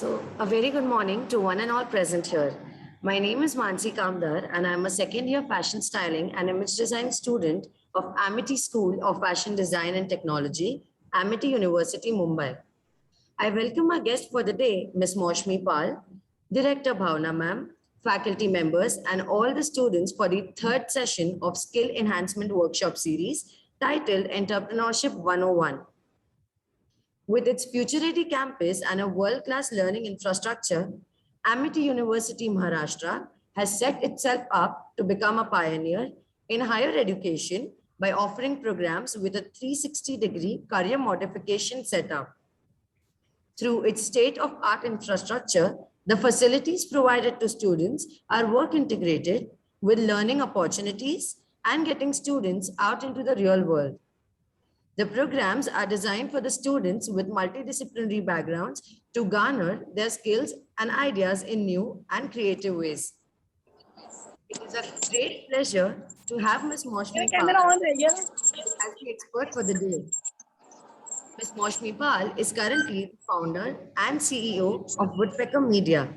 A very good morning to one and all present here. My name is Mansi Kamdar, and I'm a second year fashion styling and image design student of Amity School of Fashion Design and Technology, Amity University, Mumbai. I welcome our guest for the day, Ms. Moshmi Pal, Director Bhavna Ma'am, faculty members, and all the students for the third session of Skill Enhancement Workshop Series titled Entrepreneurship 101. With its future-ready campus and a world-class learning infrastructure, Amity University, Maharashtra has set itself up to become a pioneer in higher education by offering programs with a 360-degree career modification setup. Through its state-of-art infrastructure, the facilities provided to students are work integrated with learning opportunities and getting students out into the real world. The programs are designed for the students with multidisciplinary backgrounds to garner their skills and ideas in new and creative ways. It is a great pleasure to have Ms. मेरा Moshmi Pal camera on रहेगा ना? as the expert for the day. Ms. Moshmi Pal is currently the founder and CEO of Woodpecker Media.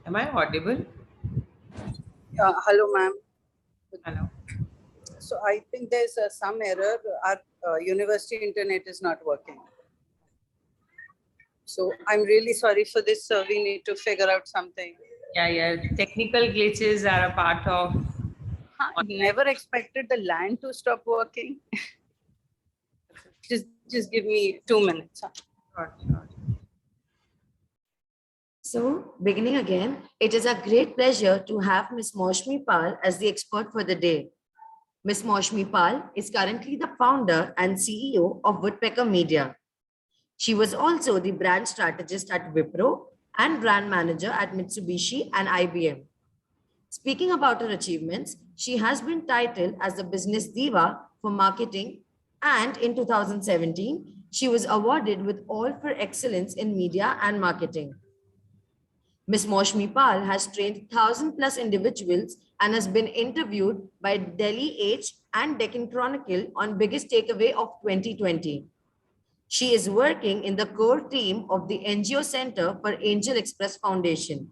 Am I audible? Hello, ma'am. Hello. So I think there's some error. Our university internet is not working. So I'm really sorry for this. We need to figure out something. Yeah, yeah. Technical glitches are a part of online. Never expected the LAN to stop working. Just give me 2 minutes. Sure, sure. So, beginning again, it is a great pleasure to have Ms. Moshmi Pal as the expert for the day. Ms. Moshmi Pal is currently the founder and CEO of Woodpecker Media. She was also the brand strategist at Wipro and brand manager at Mitsubishi and IBM. Speaking about her achievements, she has been titled as the Business Diva for Marketing, and in 2017, she was awarded with All for Excellence in Media and Marketing. Ms. Moshmi Pal has trained 1,000 plus individuals and has been interviewed by Delhi Age and Deccan Chronicle on Biggest Takeaway of 2020. She is working in the core team of the NGO Center for Angel Express Foundation.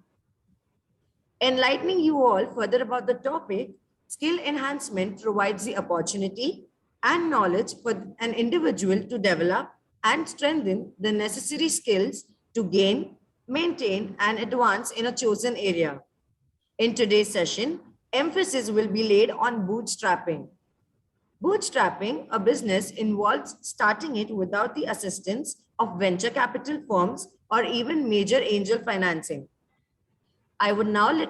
Enlightening you all further about the topic, skill enhancement provides the opportunity and knowledge for an individual to develop and strengthen the necessary skills to gain, maintain, and advance in a chosen area. In today's session, emphasis will be laid on bootstrapping. Bootstrapping a business involves starting it without the assistance of venture capital firms or even major angel financing. I would now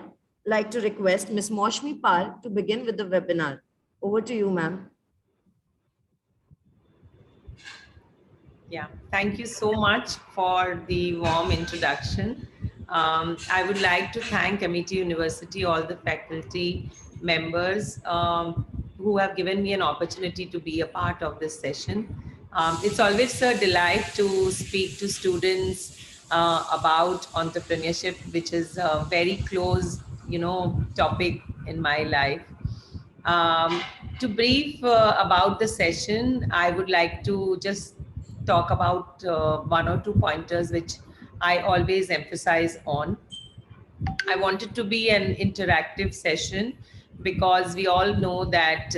like to request Ms. Moshmi Pal to begin with the webinar. Over to you, ma'am. Yeah, thank you so much for the warm introduction. I would like to thank Amity University, all the faculty members who have given me an opportunity to be a part of this session. It's always a delight to speak to students about entrepreneurship, which is a very close, topic in my life. Um, to brief about the session, I would like to just talk about one or two pointers which I always emphasize on. I want it to be an interactive session because we all know that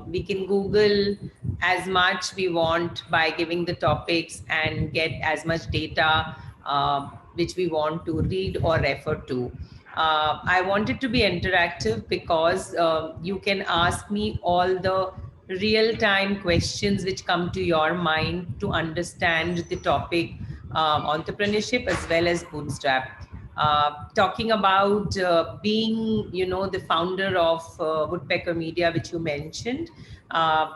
we can Google as much we want by giving the topics and get as much data which we want to read or refer to. I want it to be interactive because you can ask me all the real time questions which come to your mind to understand the topic entrepreneurship as well as bootstrap. Talking about being, the founder of Woodpecker Media, which you mentioned.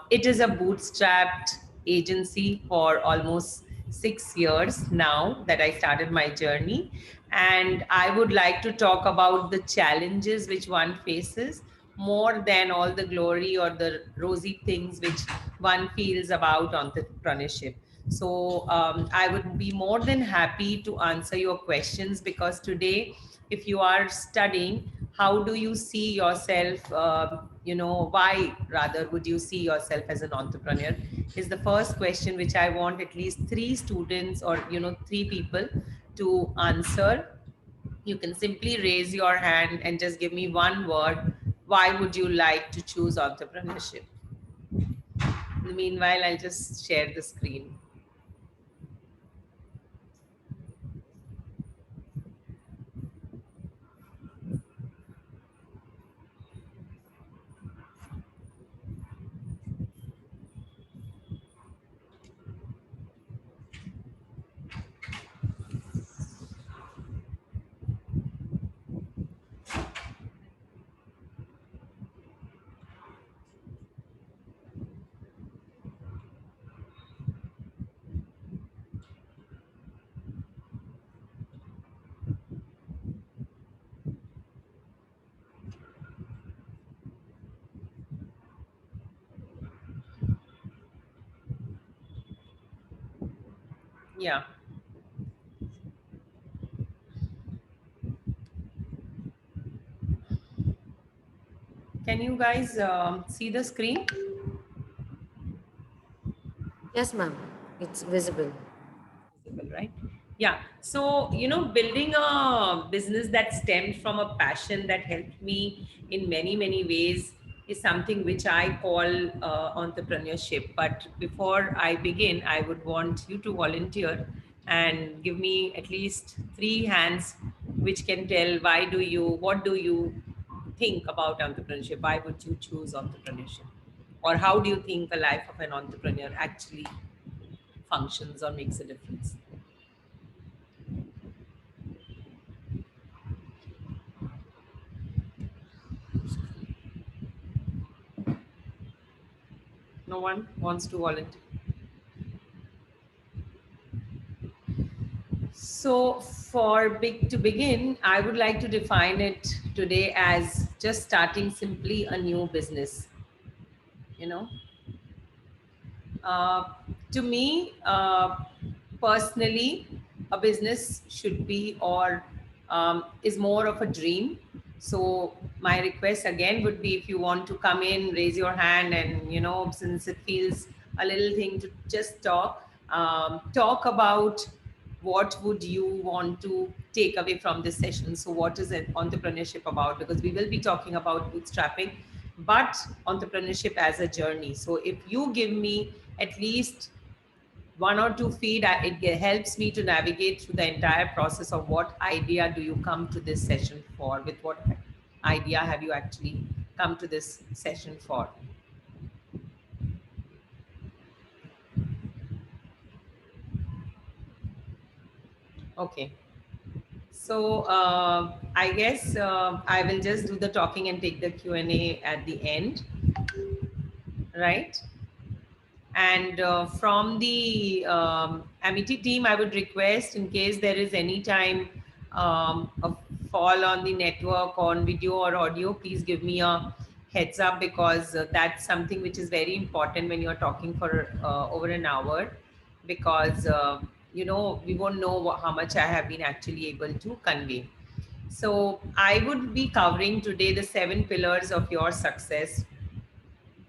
It is a bootstrapped agency for almost 6 years now that I started my journey. And I would like to talk about the challenges which one faces more than all the glory or the rosy things which one feels about entrepreneurship. So I would be more than happy to answer your questions because today, if you are studying, how do you see yourself? Why rather would you see yourself as an entrepreneur? Is the first question which I want at least three students or three people to answer. You can simply raise your hand and just give me one word. Why would you like to choose entrepreneurship? Meanwhile, I'll just share the screen. Yeah. Can you guys see the screen? Yes, ma'am. It's visible. Visible, right? Yeah. So, building a business that stemmed from a passion that helped me in many, many ways is something which I call entrepreneurship. But before I begin, I would want you to volunteer and give me at least three hands which can tell what do you think about entrepreneurship? Why would you choose entrepreneurship? Or how do you think a life of an entrepreneur actually functions or makes a difference? No one wants to volunteer. So, to begin, I would like to define it today as just starting simply a new business. You know, uh, to me, personally, a business should be or is more of a dream. So my request again would be, if you want to come in, raise your hand, and since it feels a little thing to just talk about what would you want to take away from this session. So what is it entrepreneurship about? Because we will be talking about bootstrapping, but entrepreneurship as a journey. So if you give me at least one or two feed, it helps me to navigate through the entire process of what idea do you come to this session for, with what idea have you actually come to this session for. Okay. So I guess I will just do the talking and take the Q&A at the end, right? And from the Amity team, I would request, in case there is any time a fall on the network on video or audio, please give me a heads up, because that's something which is very important when you're talking for over an hour, because we won't know how much I have been actually able to convey. So I would be covering today the 7 pillars of your success.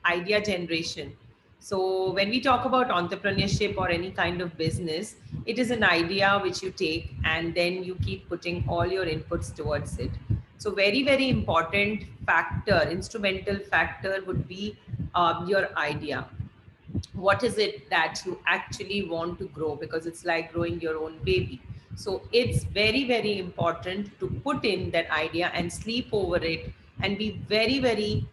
Idea generation. So when we talk about entrepreneurship or any kind of business, it is an idea which you take and then you keep putting all your inputs towards it. So very, very important factor, instrumental factor would be your idea. What is it that you actually want to grow? Because it's like growing your own baby. So it's very, very important to put in that idea and sleep over it and be very, very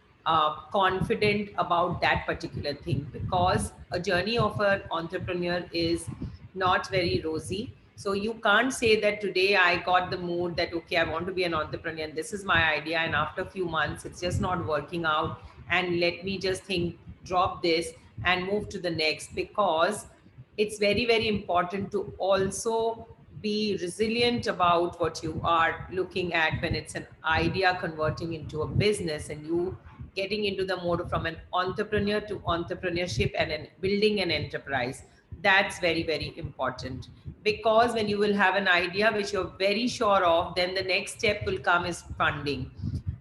confident about that particular thing, because a journey of an entrepreneur is not very rosy. So you can't say that today I got the mood that, okay, I want to be an entrepreneur and this is my idea, and after a few months it's just not working out, and let me just think, drop this and move to the next. Because it's very, very important to also be resilient about what you are looking at when it's an idea converting into a business and you getting into the mode from an entrepreneur to entrepreneurship and building an enterprise. That's very, very important, because when you will have an idea which you're very sure of, then the next step will come is funding.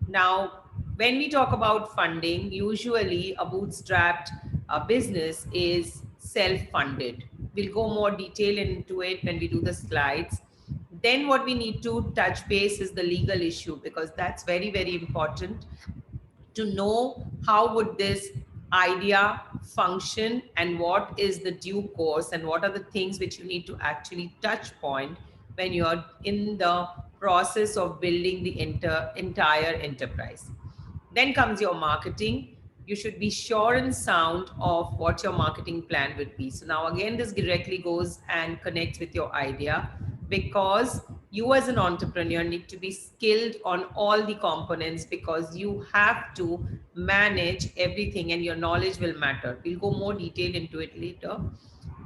Now, when we talk about funding, usually a bootstrapped business is self-funded. We'll go more detail into it when we do the slides. Then what we need to touch base is the legal issue, because that's very, very important to know how would this idea function and what is the due course and what are the things which you need to actually touch point when you're in the process of building the entire enterprise. Then comes your marketing. You should be sure and sound of what your marketing plan would be. So now again, this directly goes and connects with your idea, because you as an entrepreneur need to be skilled on all the components, because you have to manage everything and your knowledge will matter. We'll go more detail into it later.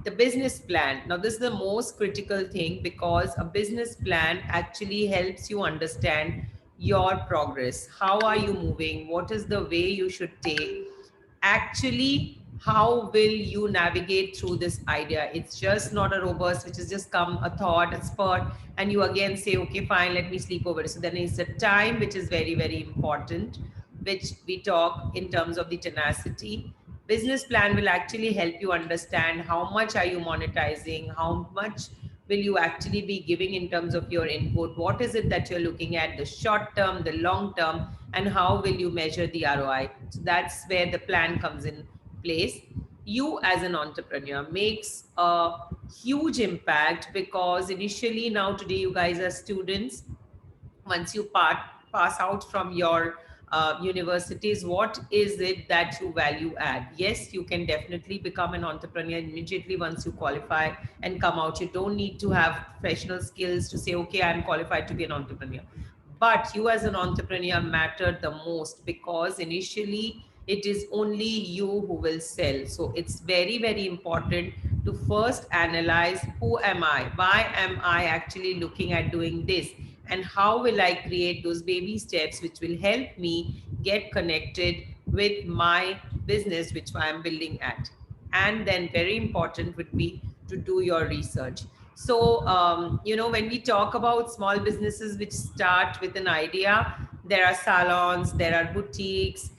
The business plan. Now, this is the most critical thing, because a business plan actually helps you understand your progress. How are you moving? What is the way you should take? Actually, how will you navigate through this idea? It's just not a robust, which is just come a thought, a spurt, and you again say, okay, fine, let me sleep over it. So then it's a time which is very, very important, which we talk in terms of the tenacity. Business plan will actually help you understand how much are you monetizing, how much will you actually be giving in terms of your input? What is it that you're looking at, the short term, the long term, and how will you measure the ROI? So that's where the plan comes in place. You as an entrepreneur makes a huge impact, because initially, now today you guys are students. Once you pass out from your universities, what is it that you value add? Yes, you can definitely become an entrepreneur immediately once you qualify and come out. You don't need to have professional skills to say, okay, I'm qualified to be an entrepreneur. But you as an entrepreneur matter the most, because initially it is only you who will sell. So it's very, very important to first analyze, who am I? Why am I actually looking at doing this? And how will I create those baby steps which will help me get connected with my business, which I am building at? And then, very important would be to do your research. So, when we talk about small businesses which start with an idea, there are salons, there are boutiques,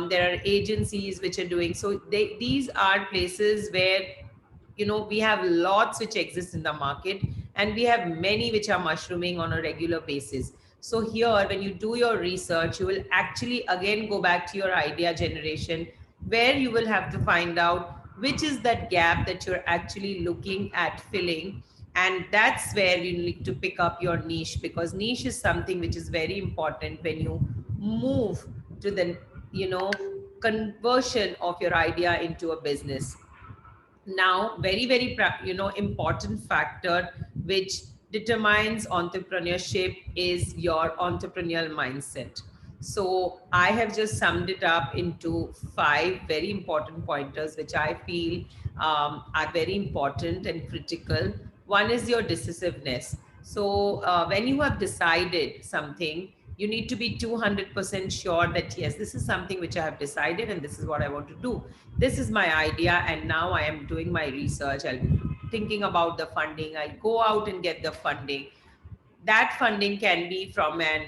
there are agencies which are doing. So, these are places where we have lots which exist in the market, and we have many which are mushrooming on a regular basis. So here, when you do your research, you will actually again go back to your idea generation, where you will have to find out which is that gap that you're actually looking at filling. And that's where you need to pick up your niche, because niche is something which is very important when you move to the conversion of your idea into a business. Now, very, very important factor which determines entrepreneurship is your entrepreneurial mindset. So I have just summed it up into 5 very important pointers which I feel are very important and critical. One is your decisiveness. So when you have decided something, you need to be 200% sure that yes, this is something which I have decided and this is what I want to do. This is my idea, and now I am doing my research. I'll be thinking about the funding. I'll go out and get the funding. That funding can be from an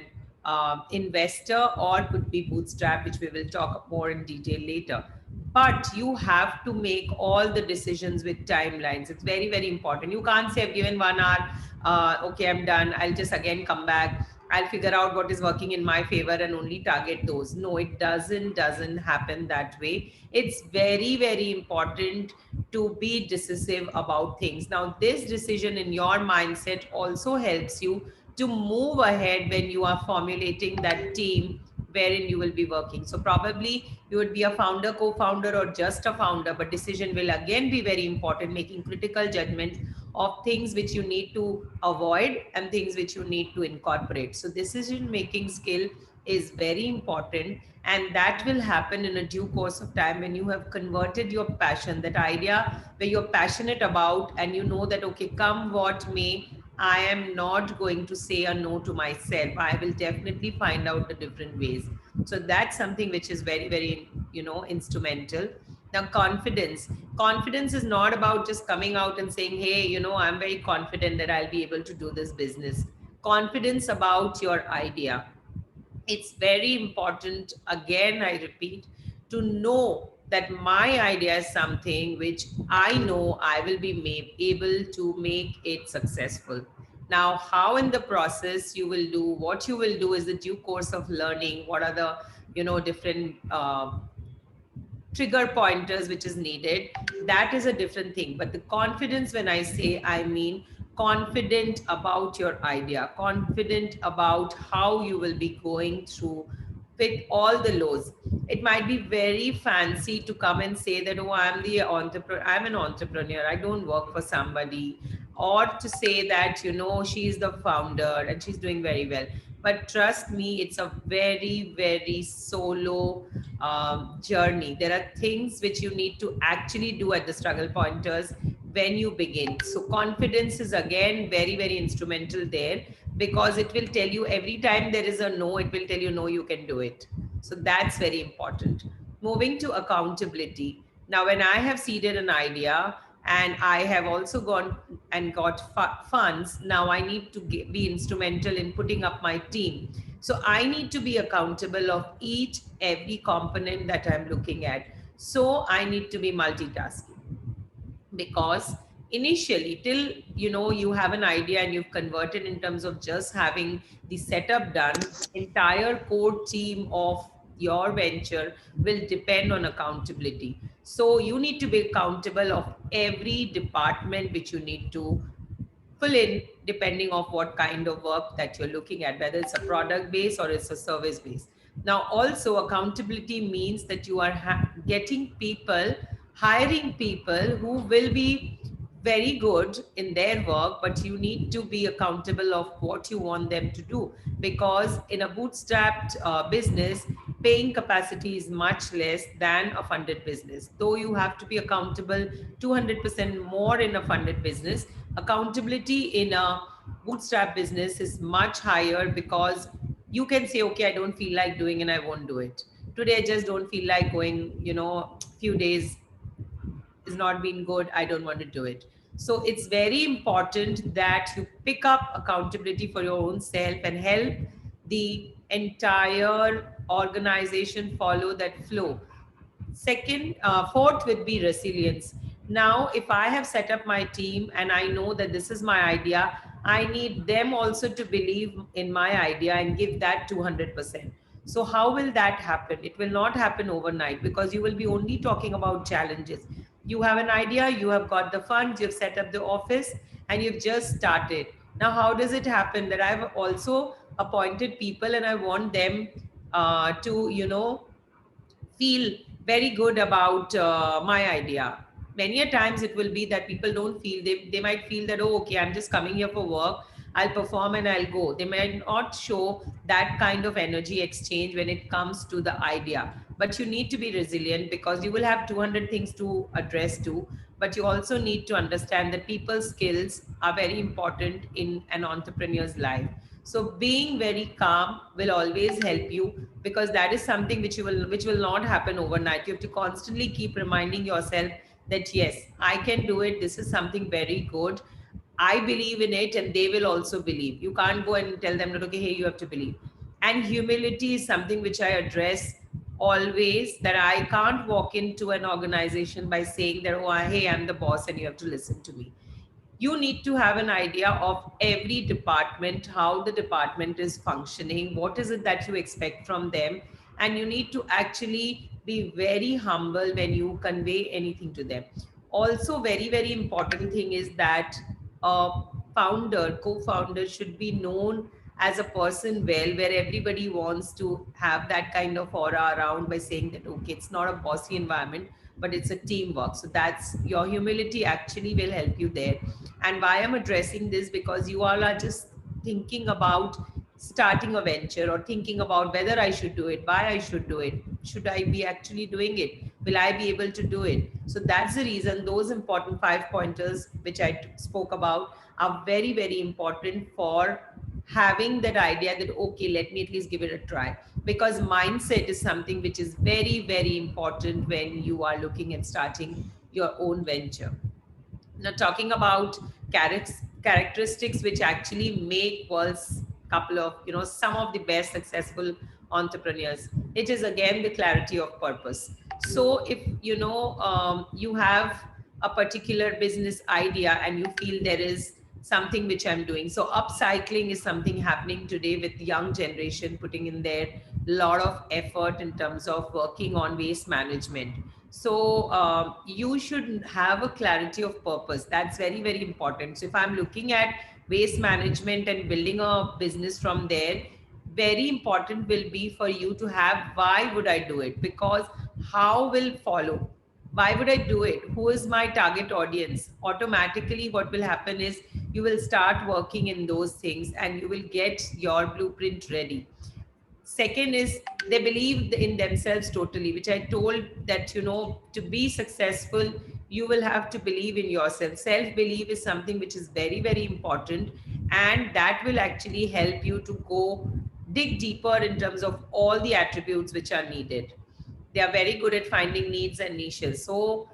investor, or could be bootstrap, which we will talk more in detail later. But you have to make all the decisions with timelines. It's very, very important. You can't say, I've given 1 hour, okay, I'm done, I'll just again come back, I'll figure out what is working in my favor and only target those. No, it doesn't happen that way. It's very, very important to be decisive about things. Now, this decision in your mindset also helps you to move ahead when you are formulating that team wherein you will be working. So probably you would be a founder, co-founder, or just a founder, but decision will again be very important, making critical judgment of things which you need to avoid and things which you need to incorporate. So decision making skill is very important, and that will happen in a due course of time when you have converted your passion, that idea where you're passionate about, and you know that okay, come what may, I am not going to say a no to myself. I will definitely find out the different ways. So that's something which is very, very, instrumental. Now, confidence. Confidence is not about just coming out and saying, hey, I'm very confident that I'll be able to do this business. Confidence about your idea. It's very important, again, I repeat, to know that my idea is something which I know I will be able to make it successful. Now, how in the process you will do, what you will do is the due course of learning, what are the, different trigger pointers which is needed. That is a different thing. But the confidence, when I say, I mean confident about your idea, confident about how you will be going through with all the lows. It might be very fancy to come and say that, oh, I'm an entrepreneur, I don't work for somebody, or to say that, she's the founder and she's doing very well. But trust me, it's a very, very solo journey. There are things which you need to actually do at the struggle pointers when you begin. So confidence is again very, very instrumental there, because it will tell you every time there is a no, it will tell you, no, you can do it. So that's very important. Moving to accountability. Now, when I have seeded an idea and I have also gone and got funds, now I need to be instrumental in putting up my team. So I need to be accountable of each every component that I'm looking at. So I need to be multitasking, because initially, till you have an idea and you've converted in terms of just having the setup done, the entire core team of your venture will depend on accountability. So you need to be accountable of every department which you need to fill in, depending of what kind of work that you're looking at, whether it's a product base or it's a service base. Now also, accountability means that you are getting people, hiring people who will be very good in their work, but you need to be accountable of what you want them to do, because in a bootstrapped business, paying capacity is much less than a funded business. Though you have to be accountable 200% more in a funded business, accountability in a bootstrap business is much higher, because you can say, okay, I don't feel like doing and I won't do it today. I just don't feel like going, few days is not being good, I don't want to do it. So it's very important that you pick up accountability for your own self and help the entire organization follow that flow. Second, fourth would be resilience. Now, if I have set up my team and I know that this is my idea, I need them also to believe in my idea and give that 200%. So, how will that happen? It will not happen overnight, because you will be only talking about challenges. You have an idea, you have got the funds, you've set up the office, and you've just started. Now, how does it happen that I've also appointed people and I want them to, feel very good about my idea? Many a times it will be that people don't feel, they might feel that, oh, okay, I'm just coming here for work, I'll perform and I'll go. They might not show that kind of energy exchange when it comes to the idea. But you need to be resilient, because you will have 200 things to address to, but you also need to understand that people's skills are very important in an entrepreneur's life. So being very calm will always help you, because that is something which will not happen overnight. You have to constantly keep reminding yourself that yes, I can do it, this is something very good, I believe in it, and they will also believe. You can't go and tell them that, okay, hey, you have to believe. And humility is something which I address always, that I can't walk into an organization by saying that, oh, hey, I'm the boss and you have to listen to me. You need to have an idea of every department, how the department is functioning, what is it that you expect from them, and you need to actually be very humble when you convey anything to them. Also, very, very important thing is that a founder, co-founder should be known as a person well, where everybody wants to have that kind of aura around by saying that, okay, it's not a bossy environment, but it's a teamwork. So that's your humility actually will help you there. And why I'm addressing this, because you all are just thinking about starting a venture, or thinking about whether I should do it, why I should do it, should I be actually doing it, will I be able to do it? So that's the reason those important 5 pointers which I spoke about are very, very important for having that idea that, okay, let me at least give it a try. Because mindset is something which is very, very important when you are looking at starting your own venture. Now, talking about characteristics which actually make world's couple of, some of the best successful entrepreneurs, it is again the clarity of purpose. So if you have a particular business idea and you feel there is something which I'm doing. So upcycling is something happening today with the young generation putting in their lot of effort in terms of working on waste management. So you should have a clarity of purpose. That's very, very important. So if I'm looking at waste management and building a business from there, very important will be for you to have why would I do it? Because how will follow. Why would I do it? Who is my target audience? Automatically, what will happen is you will start working in those things and you will get your blueprint ready. Second is they believe in themselves totally, which I told that, to be successful, you will have to believe in yourself. Self belief is something which is very, very important, and that will actually help you to go dig deeper in terms of all the attributes which are needed. They are very good at finding needs and niches. So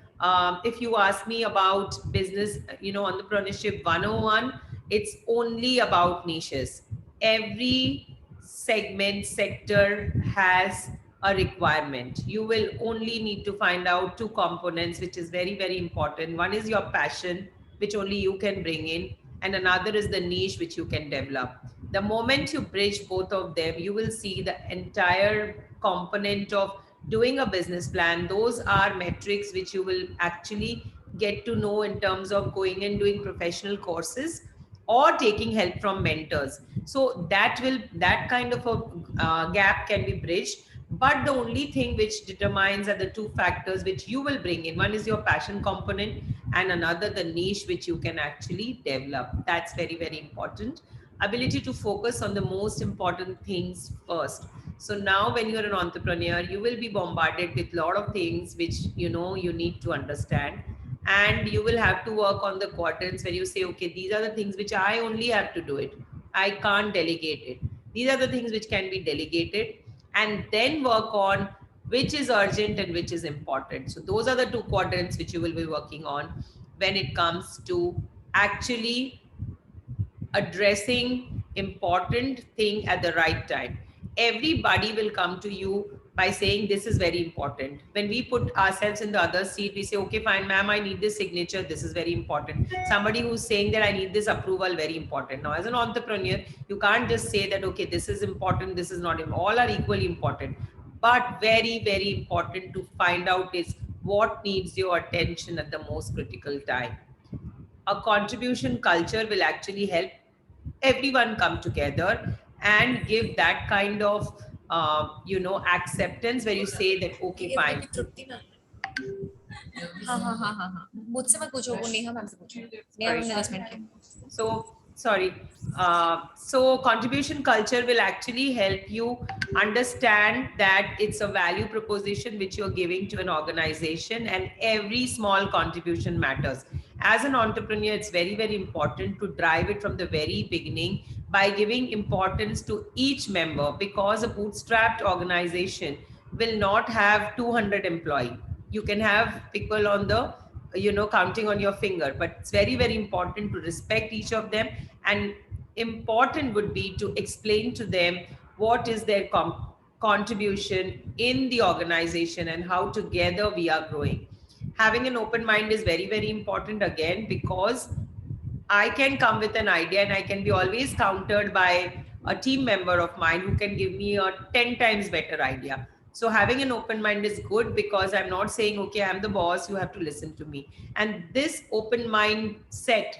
if you ask me about business, entrepreneurship 101, it's only about niches. Every segment sector has a requirement. You will only need to find out two components which is very, very important. One is your passion, which only you can bring in, and another is the niche which you can develop. The moment you bridge both of them, you will see the entire component of doing a business plan. Those are metrics which you will actually get to know in terms of going and doing professional courses or taking help from mentors. So that kind of a gap can be bridged. But the only thing which determines are the two factors which you will bring in. One is your passion component, and another the niche which you can actually develop. That's very, very important. Ability to focus on the most important things first. So now when you're an entrepreneur, you will be bombarded with a lot of things which you need to understand, and you will have to work on the quadrants where you say, okay, these are the things which I only have to do it, I can't delegate it. These are the things which can be delegated, and then work on which is urgent and which is important. So those are the two quadrants which you will be working on when it comes to actually addressing important thing at the right time. Everybody will come to you by saying this is very important. When we put ourselves in the other seat, we say, okay, fine, ma'am, I need this signature, this is very important. Somebody who's saying that I need this approval, very important. Now as an entrepreneur, you can't just say that, okay, this is important, this is not important. All are equally important, but very, very important to find out is what needs your attention at the most critical time. A contribution culture will actually help everyone come together and give that kind of acceptance where you say that, okay, fine. हाँ हाँ हाँ हाँ हाँ मुझसे मत पूछो, वो Neha ma'am से पूछो, नेहा मैम ने 10 मिनट के. So, sorry. So contribution culture will actually help you understand that it's a value proposition which you're giving to an organization, and every small contribution matters. As an entrepreneur, it's very, very important to drive it from the very beginning by giving importance to each member, because a bootstrapped organization will not have 200 employees. You can have people on the counting on your finger, but it's very, very important to respect each of them, and important would be to explain to them what is their contribution in the organization and how together we are growing. Having an open mind is very, very important, again, because I can come with an idea and I can be always countered by a team member of mine who can give me a 10 times better idea. So having an open mind is good, because I'm not saying, okay, I'm the boss, you have to listen to me. And this open mind set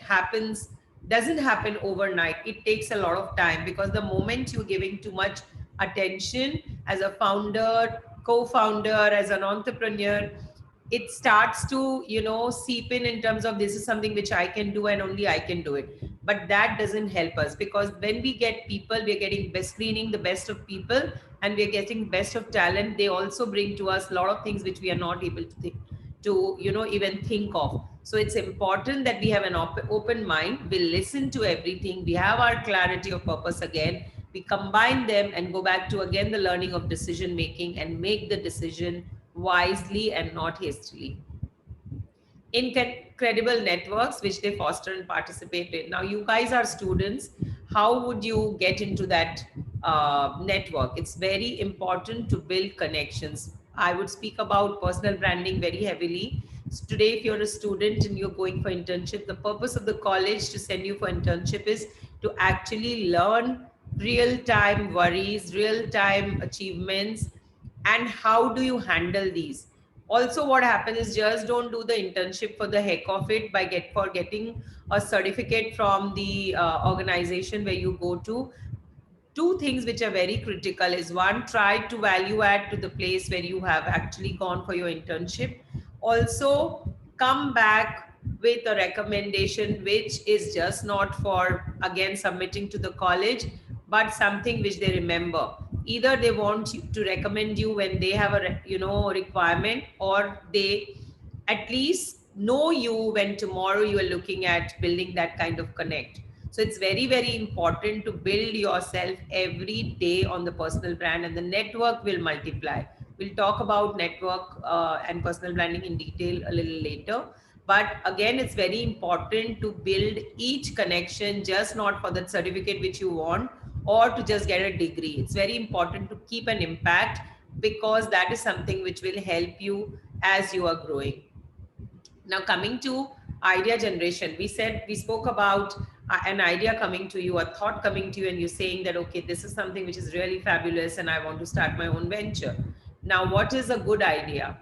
doesn't happen overnight. It takes a lot of time, because the moment you're giving too much attention as a founder, co-founder, as an entrepreneur, it starts to seep in terms of this is something which I can do and only I can do it. But that doesn't help us, because when we get people, we're getting screening the best of people, and we're getting best of talent. They also bring to us a lot of things which we are not able to think, to even think of. So it's important that we have an open mind. We listen to everything, we have our clarity of purpose, again we combine them and go back to again the learning of decision making, and make the decision wisely and not hastily. Incredible networks which they foster and participate in. Now you guys are students, how would you get into that network? It's very important to build connections. I would speak about personal branding very heavily. So today, if you're a student and you're going for internship, the purpose of the college to send you for internship is to actually learn real-time worries, real-time achievements, and how do you handle these. Also, what happens is, just don't do the internship for the heck of it by getting a certificate from the organization where you go to. Two things which are very critical is, one, try to value add to the place where you have actually gone for your internship. Also, come back with a recommendation which is just not for again submitting to the college, but something which they remember. Either they want you to recommend you when they have a requirement, or they at least know you when tomorrow you are looking at building that kind of connect. So it's very, very important to build yourself every day on the personal brand, and the network will multiply. We'll talk about network and personal branding in detail a little later. But again, it's very important to build each connection, just not for that certificate which you want or to just get a degree. It's very important to keep an impact, because that is something which will help you as you are growing. Now, coming to idea generation, we spoke about an idea coming to you, a thought coming to you, and you're saying that, okay, this is something which is really fabulous and I want to start my own venture. Now, what is a good idea?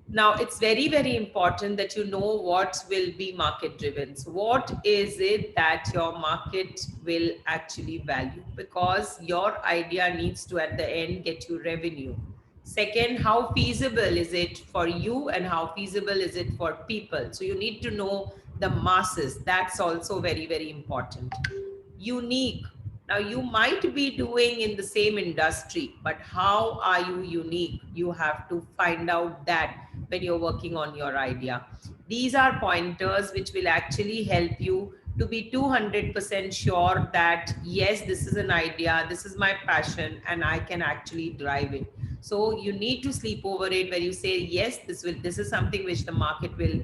Now, it's very, very important that you know what will be market driven. So, what is it that your market will actually value? Because your idea needs to, at the end, get you revenue. Second, how feasible is it for you and how feasible is it for people? So, you need to know the masses. That's also very, very important. Unique. Now, you might be doing in the same industry, but how are you unique? You have to find out that when you're working on your idea. These are pointers which will actually help you to be 200% sure that, yes, this is an idea, this is my passion, and I can actually drive it. So you need to sleep over it where you say, yes, this is something which the market will,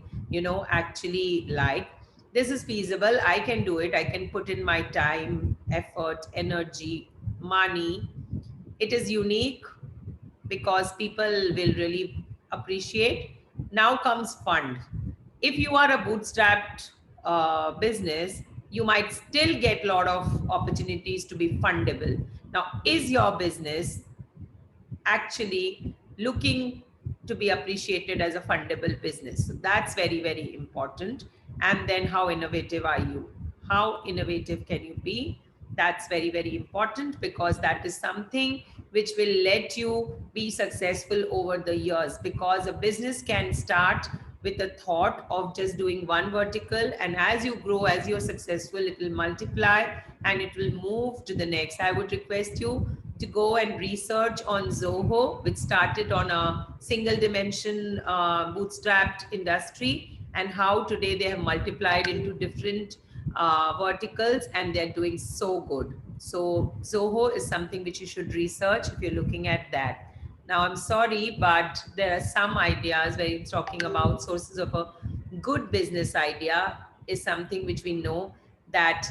actually like. This is feasible, I can do it, I can put in my time, effort, energy, money. It is unique because people will really appreciate. Now comes fund. If you are a bootstrapped business, you might still get a lot of opportunities to be fundable. Now, is your business actually looking to be appreciated as a fundable business? So that's very, very important. And then how innovative are you? How innovative can you be? That's very, very important because that is something which will let you be successful over the years, because a business can start with the thought of just doing one vertical, and as you grow, as you're successful, it will multiply and it will move to the next. I would request you to go and research on Zoho, which started on a single dimension bootstrapped industry, and how today they have multiplied into different verticals and they're doing so good. So Zoho is something which you should research if you're looking at that. Now, I'm sorry, but there are some ideas where it's talking about sources of a good business idea is something which we know that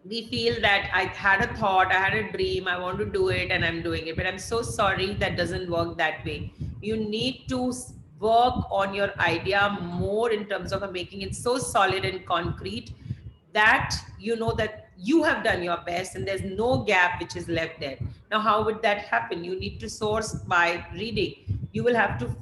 we feel that I had a thought, I had a dream, I want to do it, and I'm doing it. But I'm so sorry that doesn't work that way. You need to work on your idea more in terms of making it so solid and concrete that you know that you have done your best and there's no gap which is left there. Now, how would that happen? You need to source by reading. You will have to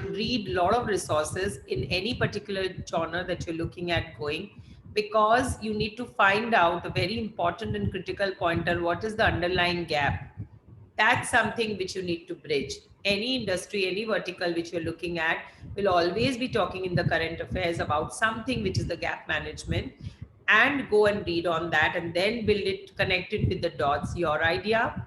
read a lot of resources in any particular genre that you're looking at going, because you need to find out a very important and critical pointer: what is the underlying gap? That's something which you need to bridge. Any industry, any vertical which you're looking at will always be talking in the current affairs about something which is the gap management, and go and read on that and then build it, connect it with the dots, your idea,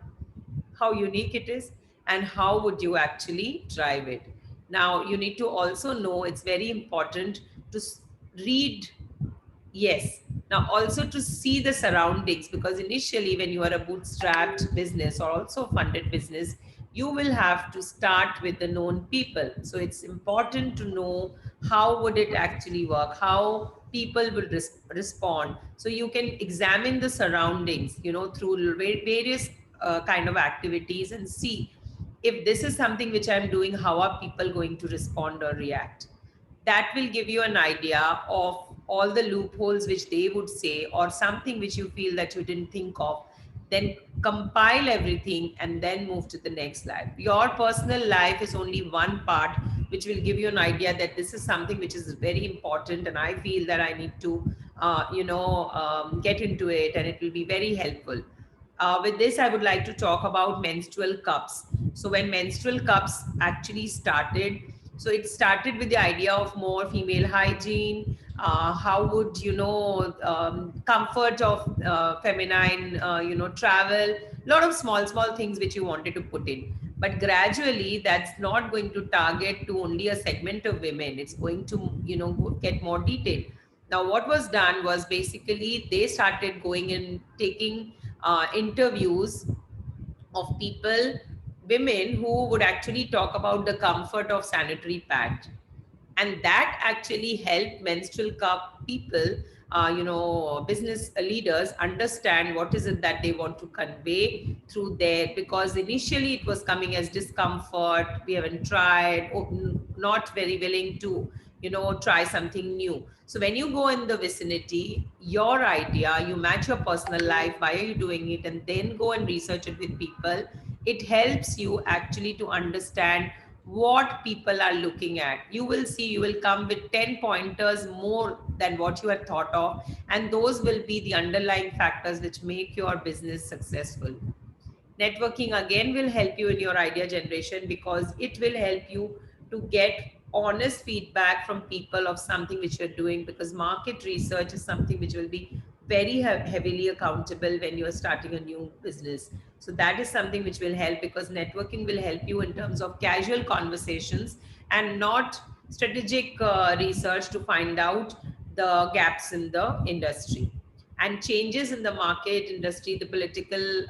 how unique it is, and how would you actually drive it. Now, you need to also know, it's very important to read. Yes. Now, also to see the surroundings, because initially, when you are a bootstrapped business or also funded business, you will have to start with the known people. So it's important to know how would it actually work, how people will respond. So you can examine the surroundings, through various kind of activities, and see if this is something which I'm doing, how are people going to respond or react. That will give you an idea of all the loopholes which they would say, or something which you feel that you didn't think of. Then compile everything and then move to the next life. Your personal life is only one part which will give you an idea that this is something which is very important, and I feel that I need to get into it, and it will be very helpful. With this, I would like to talk about menstrual cups. So when menstrual cups actually started, so it started with the idea of more female hygiene. How would comfort of feminine, travel, a lot of small things which you wanted to put in. But gradually, that's not going to target to only a segment of women. It's going to get more detailed. Now, what was done was basically they started going and taking interviews of people, women who would actually talk about the comfort of sanitary pad. And that actually helped menstrual cup people business leaders understand what is it that they want to convey through there, because initially it was coming as discomfort, we haven't tried, not very willing to try something new. So when you go in the vicinity, your idea, you match your personal life, why are you doing it, and then go and research it with people, it helps you actually to understand what people are looking at. You will see, you will come with 10 pointers more than what you had thought of, and those will be the underlying factors which make your business successful. Networking again will help you in your idea generation, because it will help you to get honest feedback from people of something which you're doing, because market research is something which will be very heavily accountable when you're starting a new business. So that is something which will help, because networking will help you in terms of casual conversations and not strategic research to find out the gaps in the industry. And changes in the market, industry, the political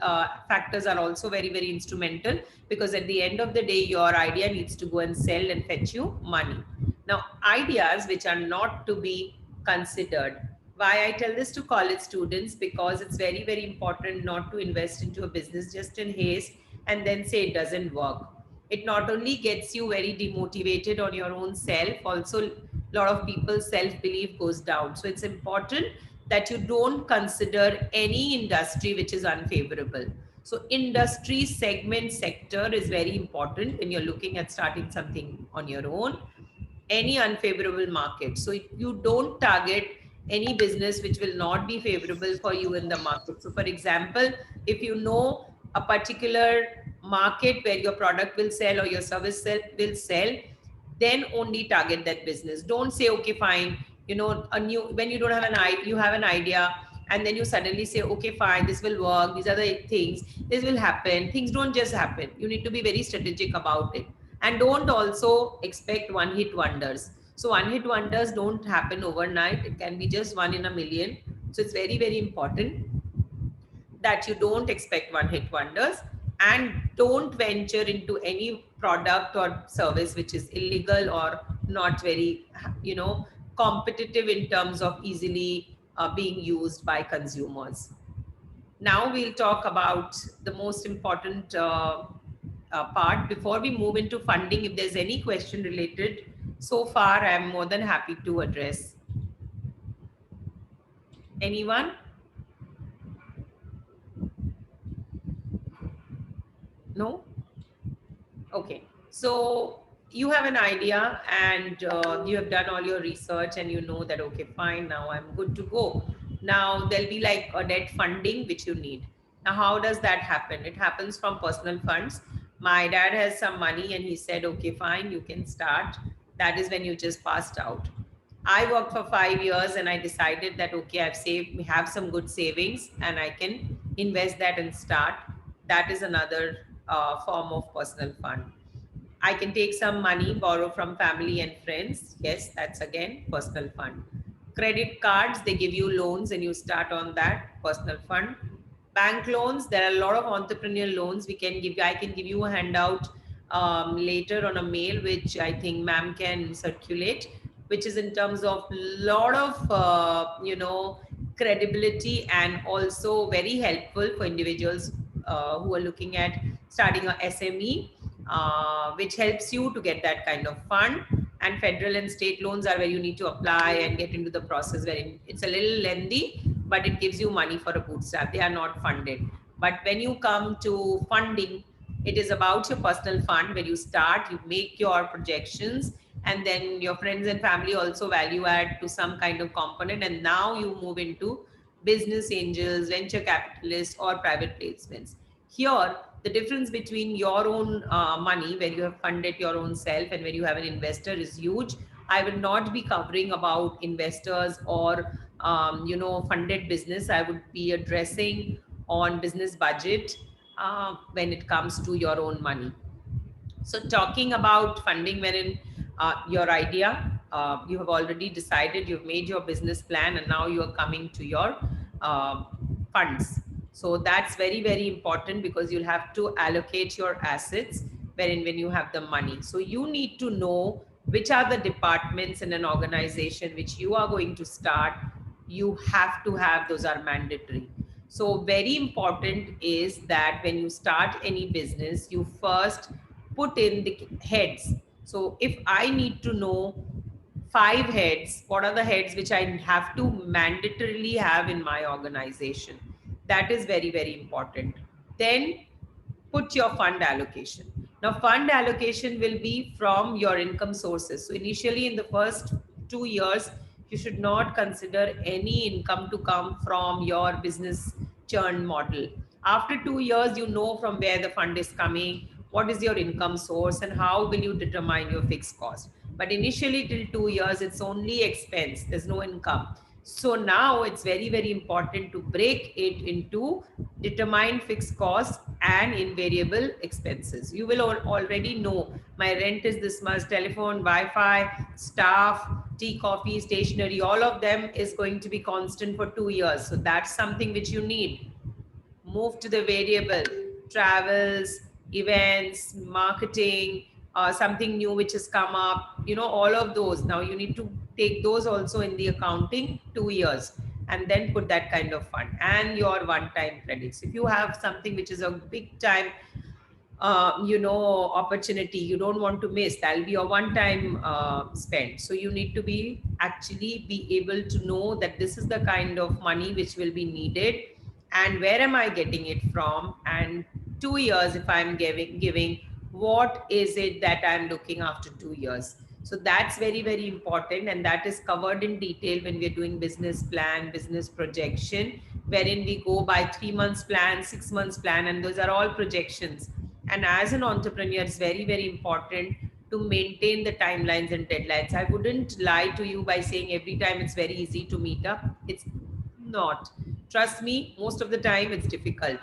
factors are also very, very instrumental, because at the end of the day, your idea needs to go and sell and fetch you money. Now, ideas which are not to be considered. Why I tell this to college students, because it's very, very important not to invest into a business just in haste and then say it doesn't work. It not only gets you very demotivated on your own self, also a lot of people's self-belief goes down. So it's important that you don't consider any industry which is unfavorable. So industry segment sector is very important when you're looking at starting something on your own. Any unfavorable market. So you don't target any business which will not be favorable for you in the market. So for example, if you know a particular market where your product will sell or your service will sell, then only target that business. Don't say, okay, fine, when you don't have you have an idea, and then you suddenly say, okay, fine, this will work, these are the things, this will happen. Things don't just happen. You need to be very strategic about it. And don't also expect one hit wonders. So one hit wonders don't happen overnight. It can be just one in a million. So it's very, very important that you don't expect one hit wonders, and don't venture into any product or service which is illegal or not very competitive in terms of easily being used by consumers. Now we'll talk about the most important part before we move into funding. If there's any question related so far, I'm more than happy to address. Anyone? No? Okay. So you have an idea, and you have done all your research, and you know that, okay, fine, now I'm good to go. Now there'll be like a debt funding which you need. Now, how does that happen? It happens from personal funds. My dad has some money and he said, okay, fine, you can start. That is when you just passed out. I worked for 5 years and I decided that, okay, I've saved, we have some good savings and I can invest that and start. That is another form of personal fund. I can take some money, borrow from family and friends. Yes, that's again personal fund. Credit cards, they give you loans and you start on that, personal fund. Bank loans, there are a lot of entrepreneurial loans we can give you. I can give you a handout later on a mail, which I think ma'am can circulate, which is in terms of lot of credibility, and also very helpful for individuals who are looking at starting a SME, which helps you to get that kind of fund. And federal and state loans are where you need to apply and get into the process, where it's a little lengthy, but it gives you money for a bootstrap. They are not funded. But when you come to funding, it is about your personal fund where you start, you make your projections, and then your friends and family also value add to some kind of component. And now you move into business angels, venture capitalists, or private placements. Here, the difference between your own money, where you have funded your own self, and where you have an investor is huge. I will not be covering about investors or funded business. I would be addressing on business budget when it comes to your own money. So talking about funding, wherein your idea, you have already decided, you've made your business plan, and now you are coming to your funds. So that's very, very important, because you'll have to allocate your assets when you have the money. So you need to know which are the departments in an organization which you are going to start, you have to have, those are mandatory. So very important is that when you start any business, you first put in the heads. So if I need to know 5 heads, what are the heads which I have to mandatorily have in my organization? That is very, very important. Then put your fund allocation. Now, fund allocation will be from your income sources. So, initially, in the first 2 years, you should not consider any income to come from your business churn model. After 2 years, you know from where the fund is coming, what is your income source, and how will you determine your fixed cost. But initially, till 2 years, it's only expense, there's no income. So now it's very, very important to break it into determined fixed costs and invariable expenses. You will already know my rent is this much, telephone, Wi-Fi, staff, tea, coffee, stationery, all of them is going to be constant for 2 years. So that's something which you need. Move to the variable, travels, events, marketing, something new which has come up, all of those. Now you need to take those also in the accounting 2 years, and then put that kind of fund and your one-time credits. If you have something which is a big time opportunity you don't want to miss, that'll be a one time spend. So you need to be actually be able to know that this is the kind of money which will be needed, and where am I getting it from, and 2 years if I'm giving, what is it that I'm looking after 2 years. So that's very, very important, and that is covered in detail when we're doing business plan, business projection, wherein we go by 3 months plan, 6 months plan, and those are all projections. And as an entrepreneur, it's very, very important to maintain the timelines and deadlines. I wouldn't lie to you by saying every time it's very easy to meet up. It's not. Trust me, most of the time it's difficult.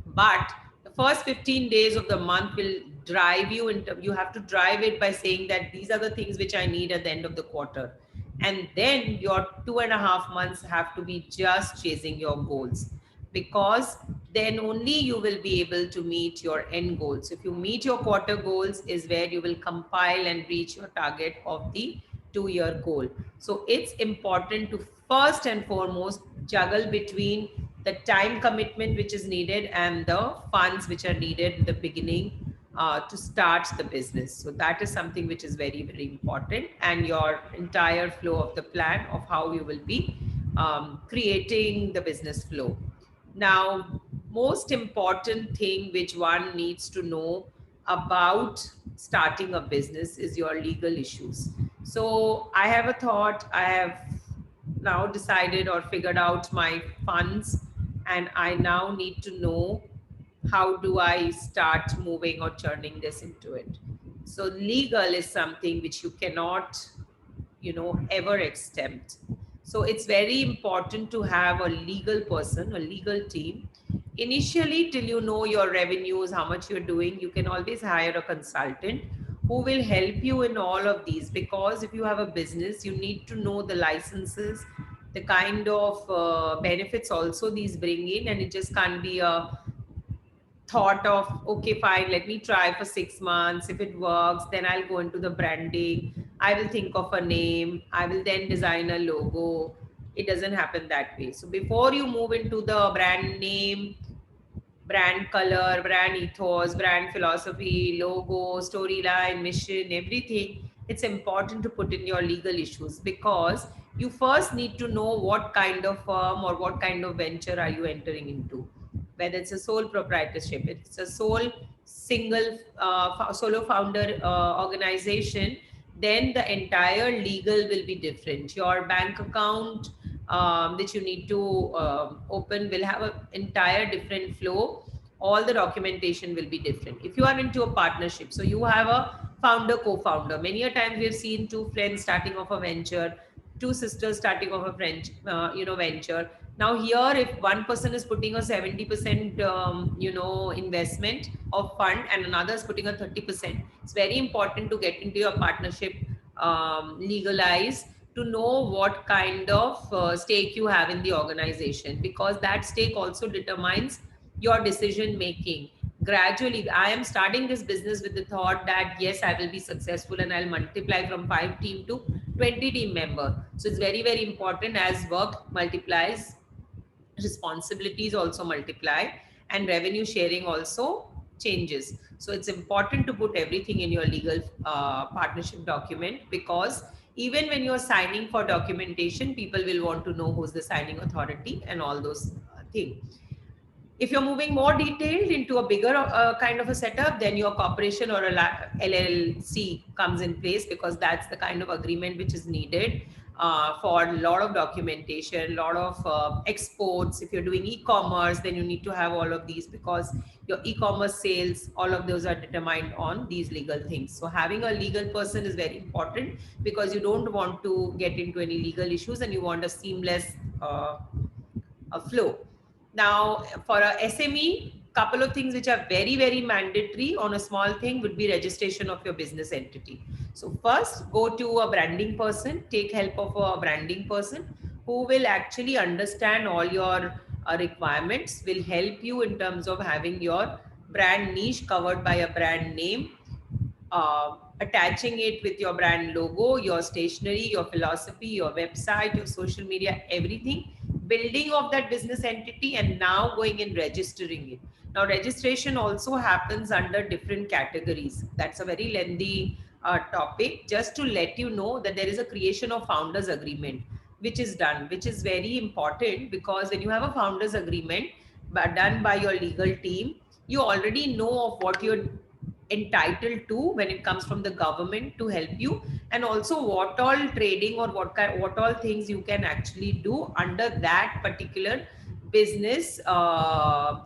But the first 15 days of the month will drive you into, you have to drive it by saying that these are the things which I need at the end of the quarter. And then your 2.5 months have to be just chasing your goals, because then only you will be able to meet your end goals. If you meet your quarter goals is where you will compile and reach your target of the 2 year goal. So it's important to first and foremost juggle between the time commitment which is needed and the funds which are needed in the beginning to start the business. So that is something which is very, very important, and your entire flow of the plan of how you will be creating the business flow. Now, most important thing which one needs to know about starting a business is your legal issues. So I have a thought, I have now decided or figured out my funds, and I now need to know how do I start moving or turning this into it. So legal is something which you cannot, ever exempt. So it's very important to have a legal person, a legal team. Initially, till you know your revenues, how much you're doing, you can always hire a consultant who will help you in all of these. Because if you have a business, you need to know the licenses, the kind of benefits also these bring in, and it just can't be a thought of, okay, fine, let me try for 6 months. If it works, then I'll go into the branding. I will think of a name. I will then design a logo. It doesn't happen that way. So before you move into the brand name, brand color, brand ethos, brand philosophy, logo, storyline, mission, everything, it's important to put in your legal issues, because you first need to know what kind of firm or what kind of venture are you entering into. Whether it's a sole proprietorship, it's a sole single solo founder organization, then the entire legal will be different. Your bank account which you need to open will have an entire different flow. All the documentation will be different. If you are into a partnership, so you have a founder, co-founder. Many a times we have seen two friends starting off a venture, two sisters starting off a French, venture. Now here, if one person is putting a 70%, investment of fund, and another is putting a 30%, it's very important to get into your partnership legalized, to know what kind of stake you have in the organization, because that stake also determines your decision making. Gradually, I am starting this business with the thought that yes, I will be successful and I'll multiply from 5 team to 20 team member. So it's very, very important. As work multiplies, responsibilities also multiply, and revenue sharing also changes. So it's important to put everything in your legal partnership document, because even when you're signing for documentation, people will want to know who's the signing authority and all those things. If you're moving more detailed into a bigger kind of a setup, then your corporation or a LLC comes in place, because that's the kind of agreement which is needed for a lot of documentation, a lot of exports. If you're doing e-commerce, then you need to have all of these, because your e-commerce sales, all of those are determined on these legal things. So having a legal person is very important, because you don't want to get into any legal issues and you want a seamless flow. Now, for a SME, couple of things which are very, very mandatory on a small thing would be registration of your business entity. So first, go to a branding person, take help of a branding person who will actually understand all your requirements, will help you in terms of having your brand niche covered by a brand name, attaching it with your brand logo, your stationery, your philosophy, your website, your social media, everything, building of that business entity, and now going and registering it. Now, registration also happens under different categories. That's a very lengthy topic. Just to let you know that there is a creation of founders agreement, which is done, which is very important, because when you have a founders agreement but done by your legal team, you already know of what you're entitled to when it comes from the government to help you, and also what all trading or what all things you can actually do under that particular business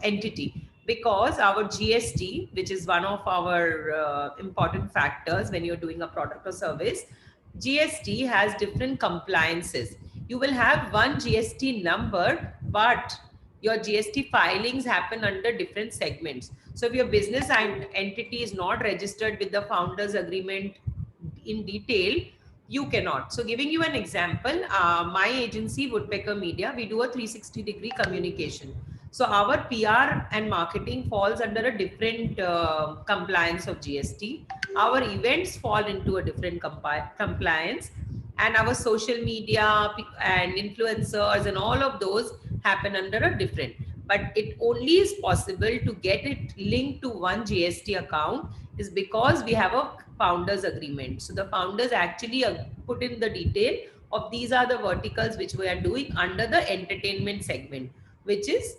entity. Because our GST, which is one of our important factors when you're doing a product or service, GST has different compliances. You will have one GST number, but your GST filings happen under different segments. So if your business entity is not registered with the founders agreement in detail, you cannot. So giving you an example, my agency Woodpecker Media, we do a 360-degree communication. So our PR and marketing falls under a different compliance of GST. Our events fall into a different compliance, and our social media and influencers and all of those happen under a different. But it only is possible to get it linked to one GST account is because we have a founders agreement. So the founders actually put in the detail of these are the verticals which we are doing under the entertainment segment, which is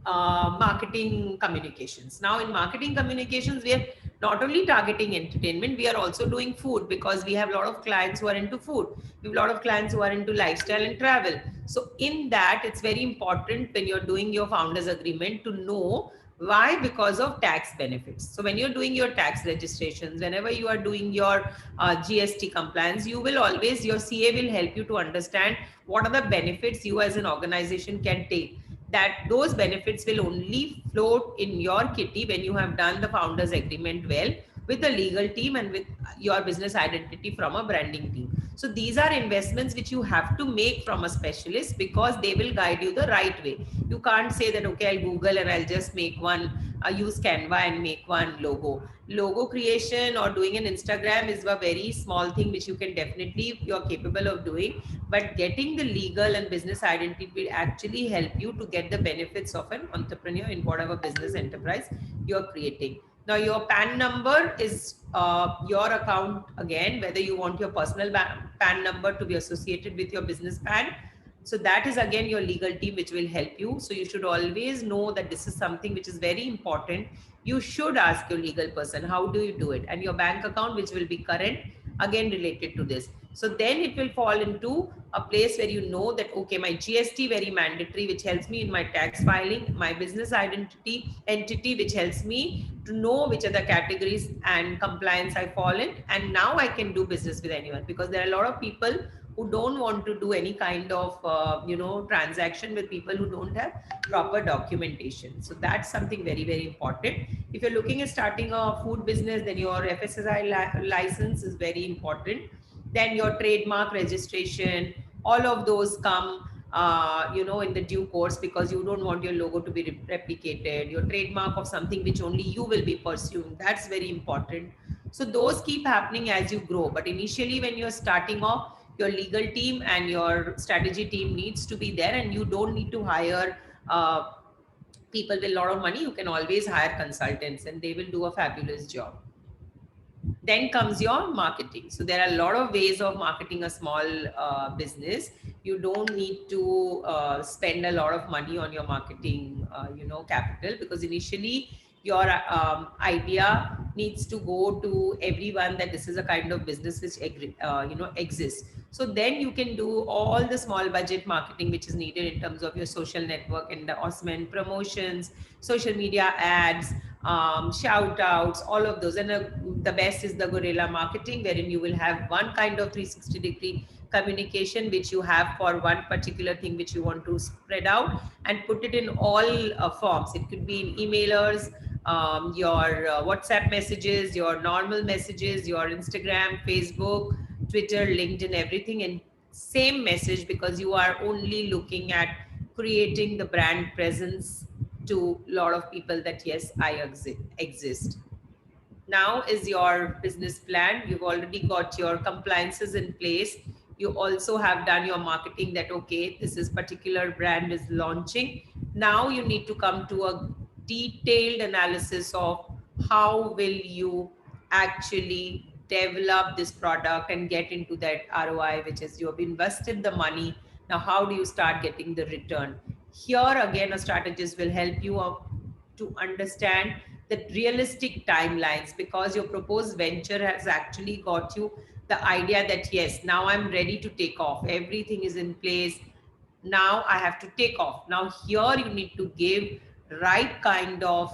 marketing communications. Now in marketing communications, we are not only targeting entertainment, we are also doing food, because we have a lot of clients who are into food. We have a lot of clients who are into lifestyle and travel. So in that, it's very important when you're doing your founders agreement to know why, because of tax benefits. So when you're doing your tax registrations, whenever you are doing your GST compliance, you will always, your CA will help you to understand what are the benefits you as an organization can take. That those benefits will only float in your kitty when you have done the founders agreement well with the legal team and with your business identity from a branding team. So these are investments which you have to make from a specialist, because they will guide you the right way. You can't say that, okay, I'll Google and I'll just make one, use Canva and make one logo. Logo creation or doing an Instagram is a very small thing which you can definitely, you're capable of doing, but getting the legal and business identity will actually help you to get the benefits of an entrepreneur in whatever business enterprise you're creating. Now your PAN number is your account again, whether you want your personal PAN number to be associated with your business PAN. So that is again your legal team which will help you. So you should always know that this is something which is very important. You should ask your legal person, how do you do it? And your bank account, which will be current, again related to this. So then it will fall into a place where you know that, okay, my GST very mandatory, which helps me in my tax filing, my business identity entity, which helps me to know which are the categories and compliance I fall in. And now I can do business with anyone, because there are a lot of people who don't want to do any kind of, transaction with people who don't have proper documentation. So that's something very, very important. If you're looking at starting a food business, then your FSSI license is very important. Then your trademark registration, all of those come, in the due course, because you don't want your logo to be replicated. Your trademark of something which only you will be pursuing, that's very important. So those keep happening as you grow. But initially, when you're starting off, your legal team and your strategy team needs to be there, and you don't need to hire people with a lot of money. You can always hire consultants and they will do a fabulous job. Then comes your marketing. So there are a lot of ways of marketing a small business. You don't need to spend a lot of money on your marketing, capital, because initially your idea needs to go to everyone that this is a kind of business which exists. So then you can do all the small budget marketing which is needed in terms of your social network, endorsement, promotions, social media ads, shout outs, all of those. And the best is the guerrilla marketing, wherein you will have one kind of 360-degree communication which you have for one particular thing which you want to spread out, and put it in all forms. It could be in emailers, your WhatsApp messages, your normal messages, your Instagram, Facebook, Twitter, LinkedIn, everything in same message, because you are only looking at creating the brand presence to a lot of people that yes, I exist. Now is your business plan. You've already got your compliances in place. You also have done your marketing that, okay, this is particular brand is launching. Now you need to come to a detailed analysis of how will you actually develop this product and get into that ROI, which is you have invested the money. Now, how do you start getting the return? Here again, a strategist will help you to understand the realistic timelines, because your proposed venture has actually got you the idea that yes, now I'm ready to take off, everything is in place, now I have to take off. Now here you need to give right kind of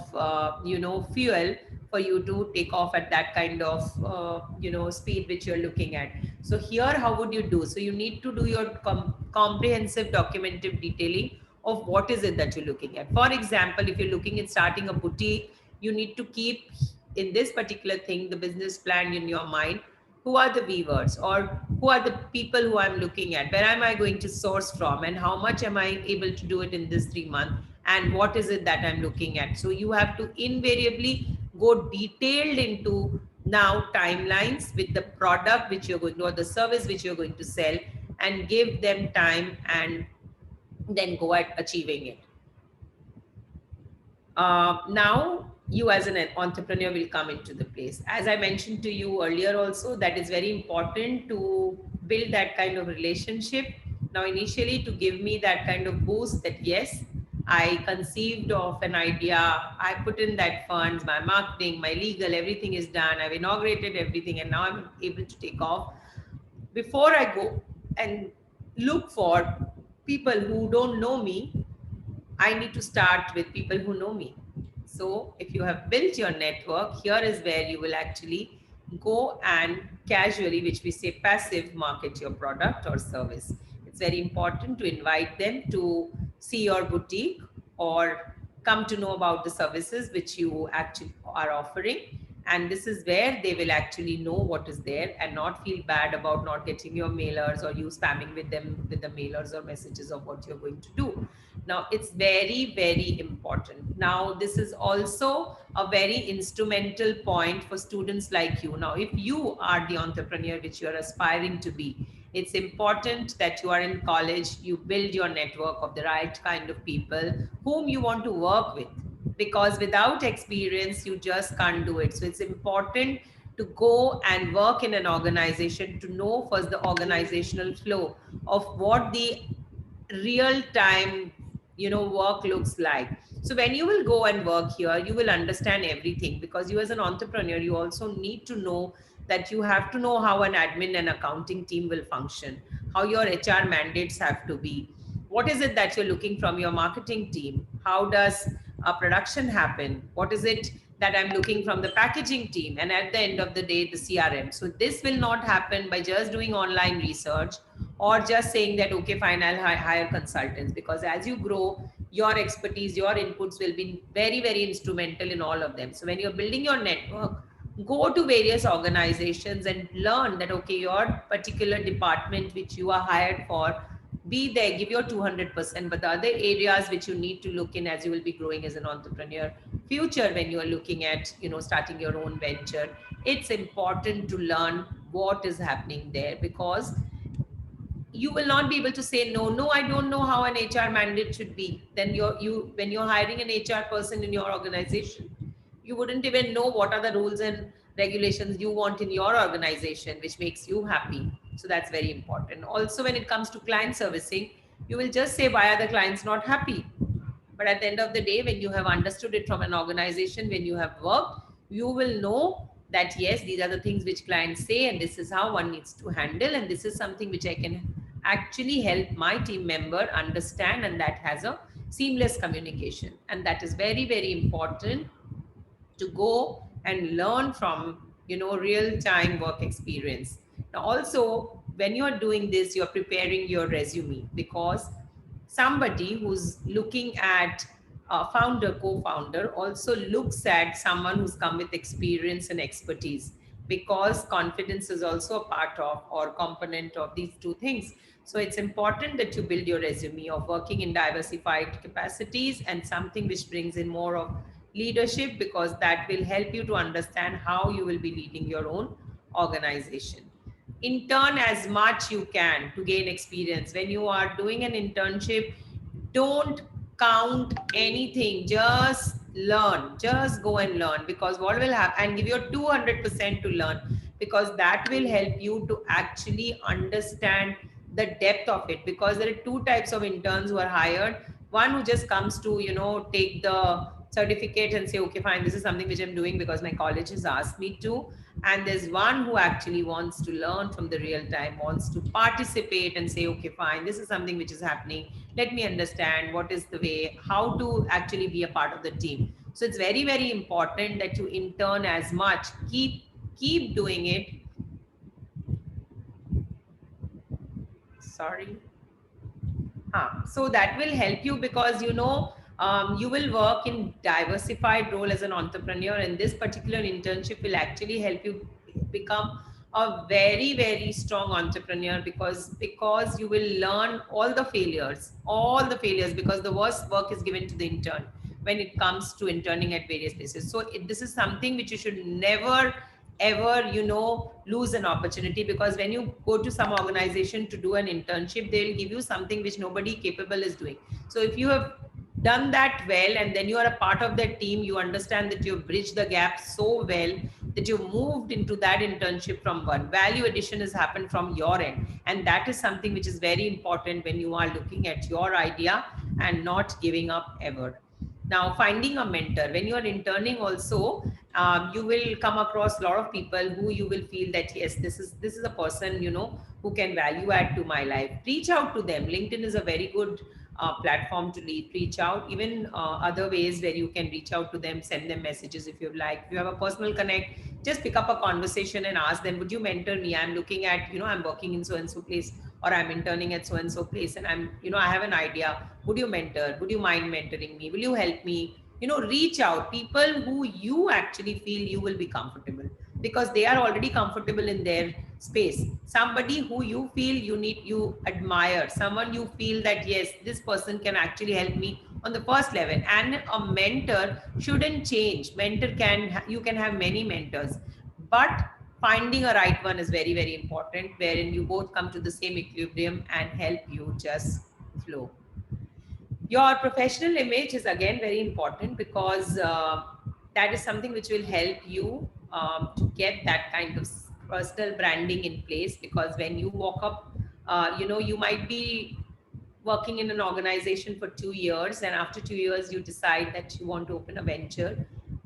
fuel for you to take off at that kind of speed which you're looking at. So here how would you do? So you need to do your comprehensive documented detailing of what is it that you're looking at. For example, if you're looking at starting a boutique, you need to keep in this particular thing the business plan in your mind. Who are the weavers, or who are the people who I'm looking at? Where am I going to source from, and how much am I able to do it in this 3 months? And what is it that I'm looking at? So you have to invariably go detailed into now timelines with the product which you're going to, or the service which you're going to sell, and give them time and then go at achieving it. Now you as an entrepreneur will come into the place. As I mentioned to you earlier also, that is very important to build that kind of relationship. Now initially to give me that kind of boost that yes, I conceived of an idea, I put in that funds, my marketing, my legal, everything is done, I've inaugurated everything, and now I'm able to take off. Before I go and look for people who don't know me, I need to start with people who know me. So if you have built your network, here is where you will actually go and casually, which we say passive, market your product or service. It's very important to invite them to see your boutique or come to know about the services which you actually are offering. And this is where they will actually know what is there and not feel bad about not getting your mailers or you spamming with them with the mailers or messages of what you're going to do. Now, it's very, very important. Now, this is also a very instrumental point for students like you. Now, if you are the entrepreneur which you are aspiring to be, it's important that you are in college, you build your network of the right kind of people whom you want to work with, because without experience, you just can't do it. So it's important to go and work in an organization to know first the organizational flow of what the real time work looks like. So when you will go and work here, you will understand everything, because you as an entrepreneur, you also need to know that you have to know how an admin and accounting team will function, how your HR mandates have to be, what is it that you're looking from your marketing team, how does a production happen, what is it that I'm looking from the packaging team, and at the end of the day, the CRM. So this will not happen by just doing online research or just saying that, okay, fine, I'll hire consultants, because as you grow, your expertise, your inputs will be very, very instrumental in all of them. So when you're building your network, go to various organizations and learn that, okay, your particular department which you are hired for, be there, give your 200%, but the other areas which you need to look in as you will be growing as an entrepreneur, future, when you are looking at, starting your own venture, it's important to learn what is happening there, because you will not be able to say no, I don't know how an HR mandate should be. Then when you're hiring an HR person in your organization, you wouldn't even know what are the rules and regulations you want in your organization, which makes you happy. So that's very important. Also, when it comes to client servicing, you will just say, why are the clients not happy? But at the end of the day, when you have understood it from an organization, when you have worked, you will know that yes, these are the things which clients say, and this is how one needs to handle, and this is something which I can actually help my team member understand, and that has a seamless communication. And that is very, very important, to go and learn from, real time work experience. Now also, when you are doing this, you're preparing your resume, because somebody who's looking at a founder, co-founder, also looks at someone who's come with experience and expertise, because confidence is also a part of or component of these two things. So it's important that you build your resume of working in diversified capacities and something which brings in more of leadership, because that will help you to understand how you will be leading your own organization. Intern as much you can to gain experience. When you are doing an internship, don't count anything, just learn, just go and learn, because what will happen, and give your 200% to learn, because that will help you to actually understand the depth of it. Because there are two types of interns who are hired: one who just comes to take the certificate and say, okay fine, this is something which I'm doing because my college has asked me to. And there's one who actually wants to learn from the real time, wants to participate and say, okay fine, this is something which is happening, let me understand what is the way, how to actually be a part of the team. So it's very, very important that you intern as much, keep doing it. Sorry. So that will help you, because you will work in diversified role as an entrepreneur, and this particular internship will actually help you become a very, very strong entrepreneur, because you will learn all the failures, because the worst work is given to the intern when it comes to interning at various places. So this is something which you should never ever lose an opportunity, because when you go to some organization to do an internship, they'll give you something which nobody capable is doing. So if you have done that well, and then you are a part of that team, you understand that you've bridged the gap so well that you moved into that internship from one. Value addition has happened from your end, and that is something which is very important when you are looking at your idea and not giving up ever. Now, finding a mentor. When you are interning also, you will come across a lot of people who you will feel that, yes, this is a person, who can value add to my life. Reach out to them. LinkedIn is a very good platform to reach out. Even other ways where you can reach out to them, send them messages if you like. If you have a personal connect, just pick up a conversation and ask them, would you mentor me? I'm looking at, I'm working in so-and-so place, or I'm interning at so-and-so place, and I have an idea. Would you mentor? Would you mind mentoring me? Will you help me? Reach out people who you actually feel you will be comfortable, because they are already comfortable in their space. Somebody who you feel you admire, someone you feel that, yes, this person can actually help me on the first level. And a mentor shouldn't change. You can have many mentors, but finding a right one is very, very important, wherein you both come to the same equilibrium and help you just flow. Your professional image is again very important, because that is something which will help you to get that kind of personal branding in place. Because when you walk up, you might be working in an organization for 2 years, and after 2 years you decide that you want to open a venture,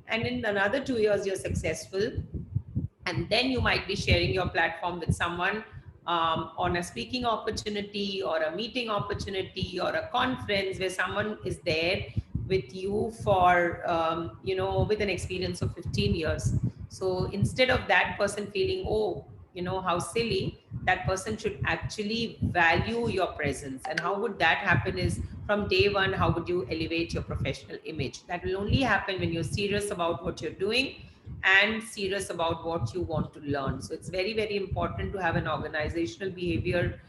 and in another 2 years you're successful, and then you might be sharing your platform with someone on a speaking opportunity or a meeting opportunity or a conference, where someone is there with you for with an experience of 15 years. So instead of that person feeling, oh, how silly, that person should actually value your presence. And how would that happen is, from day one, how would you elevate your professional image? That will only happen when you're serious about what you're doing and serious about what you want to learn. So it's very, very important to have an organizational behavior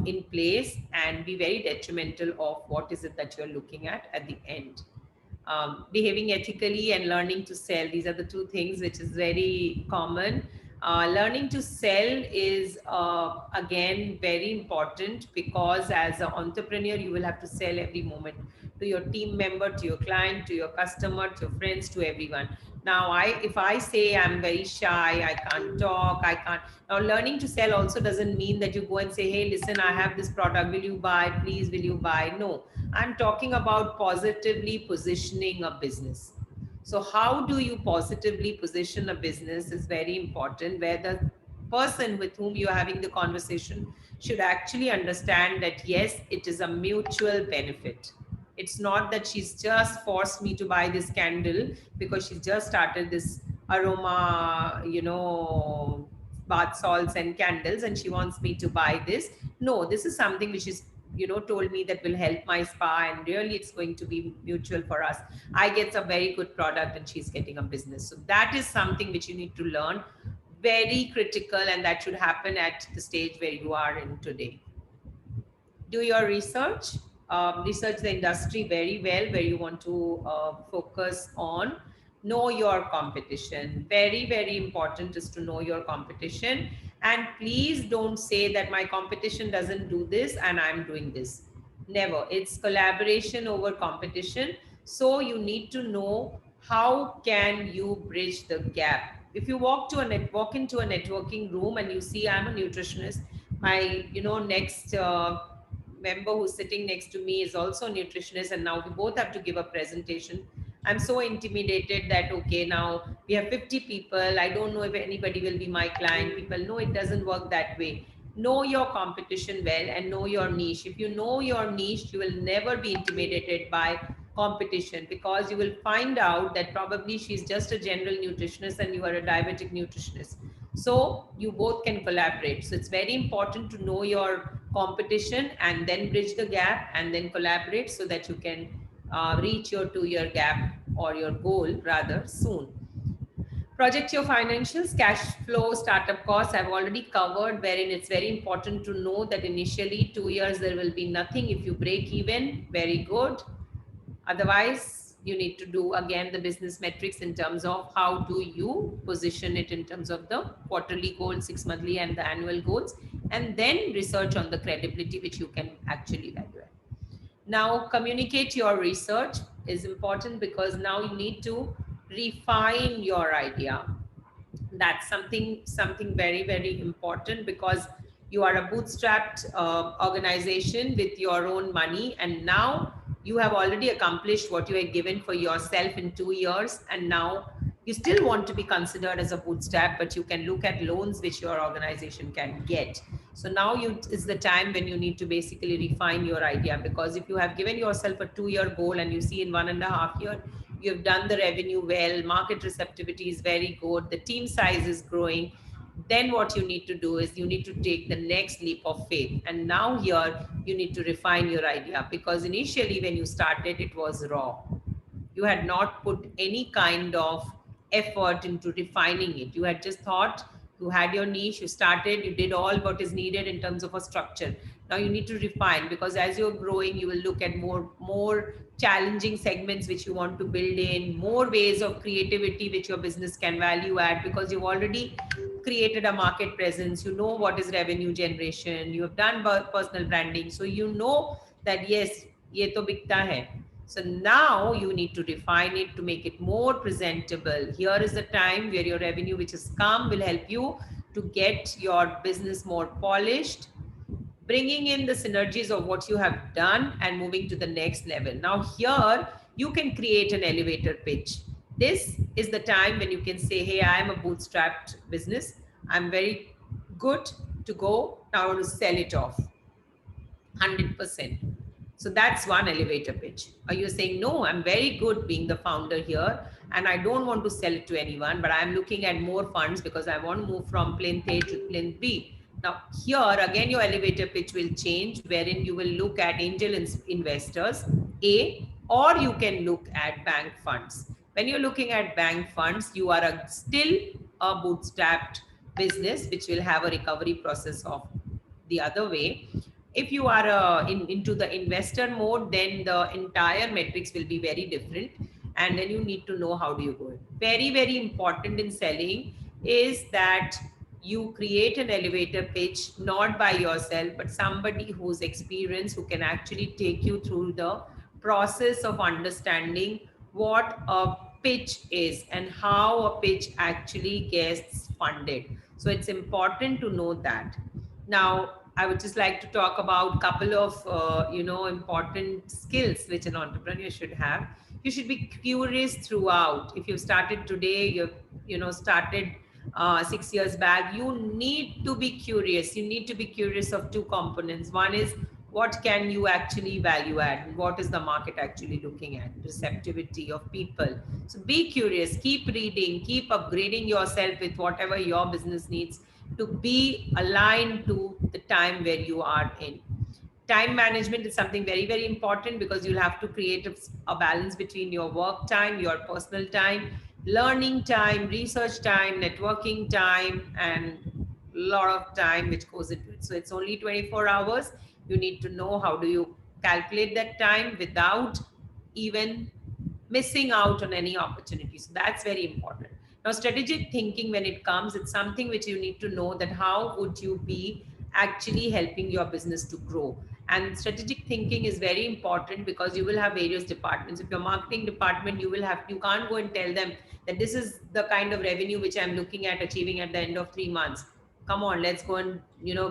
in place, and be very detrimental of what is it that you're looking at the end. behaving ethically and learning to sell. These are the two things which is very common. Learning to sell is again very important, because as an entrepreneur you will have to sell every moment to your team member, to your client, to your customer, to your friends, to everyone. Now if I say I'm very shy, I can't talk, I can't. Now learning to sell also doesn't mean that you go and say, hey, listen, I have this product, will you buy, please, will you buy? No, I'm talking about positively positioning a business. So how do you positively position a business is very important, where the person with whom you're having the conversation should actually understand that yes, it is a mutual benefit. It's not that she's just forced me to buy this candle because she's just started this aroma, bath salts and candles, and she wants me to buy this. No, this is something which is told me that will help my spa, and really it's going to be mutual for us. I get a very good product and she's getting a business. So that is something which you need to learn, very critical, and that should happen at the stage where you are in today. Do your research, research the industry very well, where you want to focus on. Know your competition. Very, very important is to know your competition. And please don't say that my competition doesn't do this and I'm doing this. Never. It's collaboration over competition. So you need to know how can you bridge the gap. If you walk into a networking room and you see I'm a nutritionist, my next member who's sitting next to me is also a nutritionist, and now we both have to give a presentation. I'm so intimidated that, okay, now we have 50 people. I don't know if anybody will be my client. People, no, it doesn't work that way. Know your competition well and know your niche. If you know your niche, you will never be intimidated by competition, because you will find out that probably she's just a general nutritionist and you are a diabetic nutritionist. So you both can collaborate. So it's very important to know your competition and then bridge the gap and then collaborate, so that you can reach your 2-year gap, or your goal rather, soon. Project your financials, cash flow, startup costs I've already covered, wherein it's very important to know that initially 2 years there will be nothing. If you break even, very good. Otherwise, you need to do again the business metrics in terms of how do you position it in terms of the quarterly goals, 6 monthly and the annual goals, and then research on the credibility which you can actually evaluate. Now, communicate your research is important, because now you need to refine your idea. That's something very, very important, because you are a bootstrapped organization with your own money, and now you have already accomplished what you had given for yourself in 2 years, and now you still want to be considered as a bootstrap, but you can look at loans which your organization can get. So now is the time when you need to basically refine your idea, because if you have given yourself a 2-year goal and you see in 1.5 years you've done the revenue well, market receptivity is very good, the team size is growing, then what you need to do is you need to take the next leap of faith. And now here you need to refine your idea, because initially when you started it was raw. You had not put any kind of effort into refining it. You had just thought, you had your niche, you started, you did all what is needed in terms of a structure. Now you need to refine, because as you're growing you will look at more challenging segments which you want to build in, more ways of creativity which your business can value add, because you've already created a market presence. You know what is revenue generation, you have done personal branding, so you know that yes, ye to bikta hai. So now you need to refine it to make it more presentable. Here is the time where your revenue, which is come, will help you to get your business more polished, bringing in the synergies of what you have done and moving to the next level. Now here you can create an elevator pitch. This is the time when you can say, hey, I am a bootstrapped business. I'm very good to go. Now I want to sell it off 100%. So that's one elevator pitch. Are you saying, no, I'm very good being the founder here and I don't want to sell it to anyone, but I'm looking at more funds because I want to move from plinth A to plinth B. Now here again, your elevator pitch will change, wherein you will look at angel investors, A, or you can look at bank funds. When you're looking at bank funds, you are still a bootstrapped business, which will have a recovery process of the other way. If you are into the investor mode, then the entire metrics will be very different. and then you need to know how do you go. Very, very important in selling is that you create an elevator pitch, not by yourself, but somebody who's experienced, who can actually take you through the process of understanding what a pitch is and how a pitch actually gets funded. So it's important to know that. Now, I would just like to talk about a couple of important skills which an entrepreneur should have. You should be curious throughout. If you started today, you've started 6 years back, you need to be curious. You need to be curious of two components. One is what can you actually value add? What is the market actually looking at? Receptivity of people. So be curious, keep reading, keep upgrading yourself with whatever your business needs to be aligned to the time where you are in. Time management is something very, very important because you'll have to create a balance between your work time, your personal time, learning time, research time, networking time, and a lot of time which goes into it. So it's only 24 hours. You need to know how do you calculate that time without even missing out on any opportunity. So that's very important. Now, strategic thinking, when it comes, it's something which you need to know that how would you be actually helping your business to grow. And strategic thinking is very important because you will have various departments. If your marketing department, you can't go and tell them that this is the kind of revenue which I'm looking at achieving at the end of 3 months. Come on, let's go and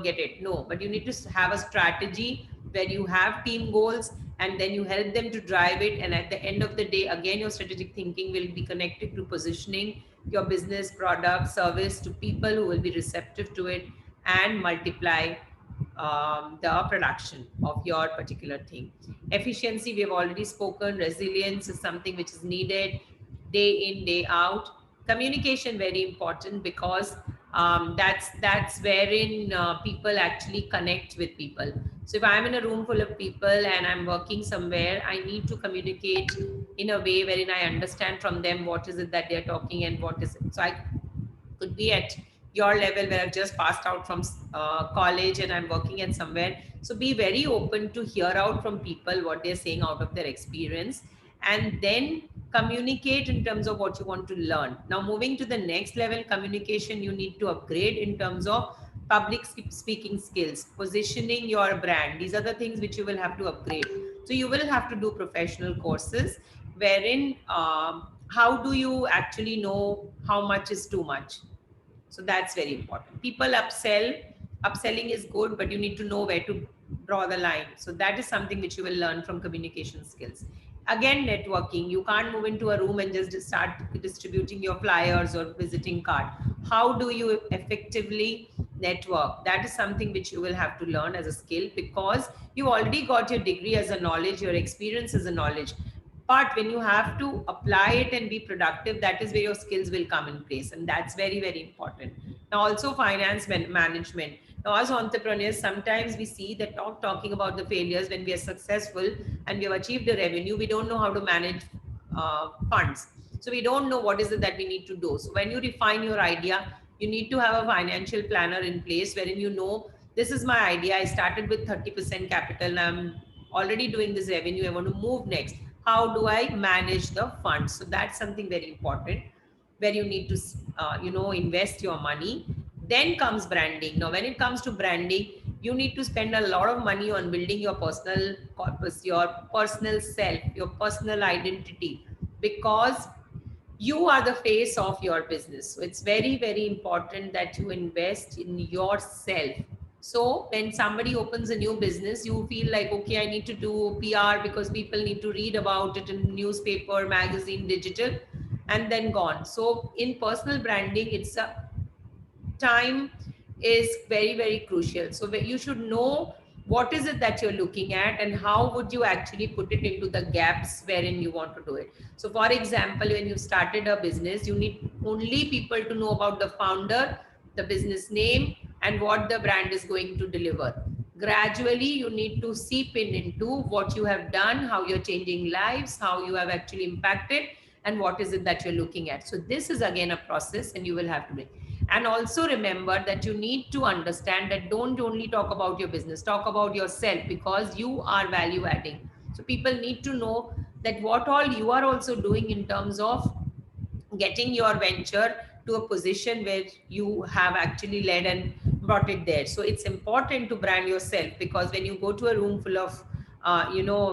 get it. No, but you need to have a strategy where you have team goals and then you help them to drive it. And at the end of the day, again, your strategic thinking will be connected to positioning your business, product, service to people who will be receptive to it and multiply the production of your particular thing. Efficiency, we have already spoken. Resilience is something which is needed day in, day out. Communication, very important because that's wherein people actually connect with people. So if I'm in a room full of people and I'm working somewhere, I need to communicate in a way wherein I understand from them what is it that they're talking and what is it. So I could be at your level where I've just passed out from college and I'm working at somewhere. So be very open to hear out from people what they're saying out of their experience and then communicate in terms of what you want to learn. Now, moving to the next level, communication, you need to upgrade in terms of public speaking skills, positioning your brand. These are the things which you will have to upgrade. So you will have to do professional courses wherein how do you actually know how much is too much? So that's very important. People upselling is good, but you need to know where to draw the line. So that is something which you will learn from communication skills. Again, networking. You can't move into a room and just start distributing your flyers or visiting card. How do you effectively network? That is something which you will have to learn as a skill because you already got your degree as a knowledge, your experience as a knowledge. But when you have to apply it and be productive, that is where your skills will come in place. And that's very, very important. Now, also finance management. Now, as entrepreneurs, sometimes we see that talking about the failures when we are successful and we have achieved the revenue, we don't know how to manage funds. So we don't know what is it that we need to do. So when you refine your idea, you need to have a financial planner in place wherein you know, this is my idea. I started with 30% capital and I'm already doing this revenue. I want to move next. How do I manage the funds? So that's something very important where you need to, invest your money. Then comes branding. Now, when it comes to branding, you need to spend a lot of money on building your personal corpus, your personal self, your personal identity, because you are the face of your business. So it's very, very important that you invest in yourself. So when somebody opens a new business, you feel like, okay, I need to do PR because people need to read about it in newspaper, magazine, digital, and then gone. So in personal branding, it's a time is very, very crucial. So you should know what is it that you're looking at and how would you actually put it into the gaps wherein you want to do it. So for example, when you started a business, you need only people to know about the founder, the business name, and what the brand is going to deliver. Gradually, you need to seep into what you have done, how you're changing lives, how you have actually impacted, and what is it that you're looking at. So this is again a process and you will have to make. And also remember that you need to understand that don't only talk about your business, talk about yourself because you are value adding. So people need to know that what all you are also doing in terms of getting your venture to a position where you have actually led and brought it there. So it's important to brand yourself, because when you go to a room full of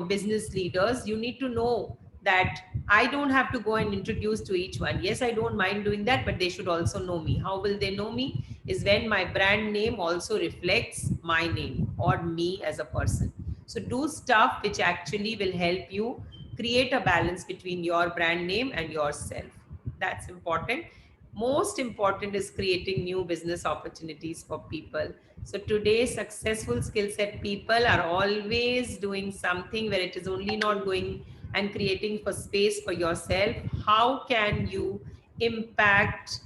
business leaders, you need to know that I don't have to go and introduce to each one. Yes, I don't mind doing that, but they should also know me. How will they know me? Is when my brand name also reflects my name or me as a person. So do stuff which actually will help you create a balance between your brand name and yourself. That's important. Most important is creating new business opportunities for people. So today, successful skill set people are always doing something where it is only not going and creating for space for yourself. How can you impact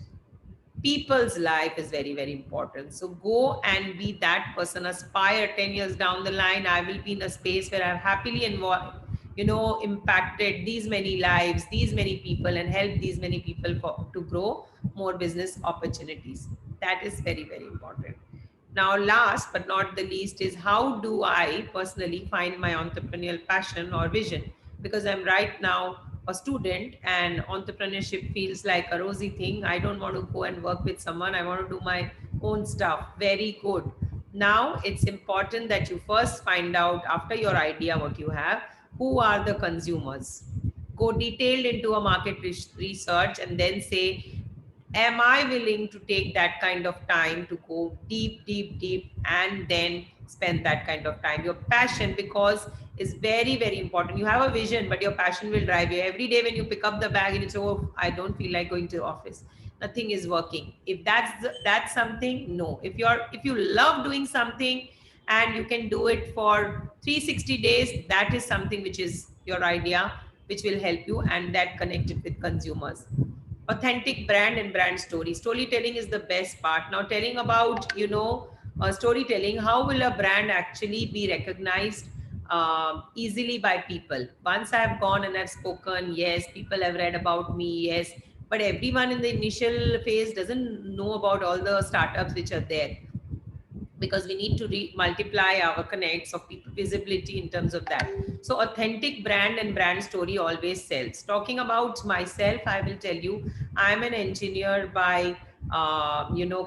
people's life is very, very important. So go and be that person. Aspire 10 years down the line, I will be in a space where I've happily involved, impacted these many lives, these many people, and helped these many people to grow more business opportunities. That is very, very important. Now, last but not the least is, how do I personally find my entrepreneurial passion or vision? Because I'm right now a student and entrepreneurship feels like a rosy thing. I don't want to go and work with someone. I want to do my own stuff. Very good. Now, it's important that you first find out, after your idea, what you have, who are the consumers. Go detailed into a market research and then say, am I willing to take that kind of time to go deep, deep, deep, and then spend that kind of time? Your passion, because is very, very important. You have a vision, but your passion will drive you. Every day when you pick up the bag and you say, oh, I don't feel like going to the office, nothing is working. If that's something, no. If you love doing something and you can do it for 360 days, that is something which is your idea, which will help you, and that connected with consumers. Authentic brand and brand story. Storytelling is the best part. Now, telling about storytelling, how will a brand actually be recognized easily by people? Once I have gone and I've spoken, yes, people have read about me, yes, but everyone in the initial phase doesn't know about all the startups which are there, because we need to multiply our connects of people visibility in terms of that. So authentic brand and brand story always sells. Talking about myself, I will tell you, I'm an engineer by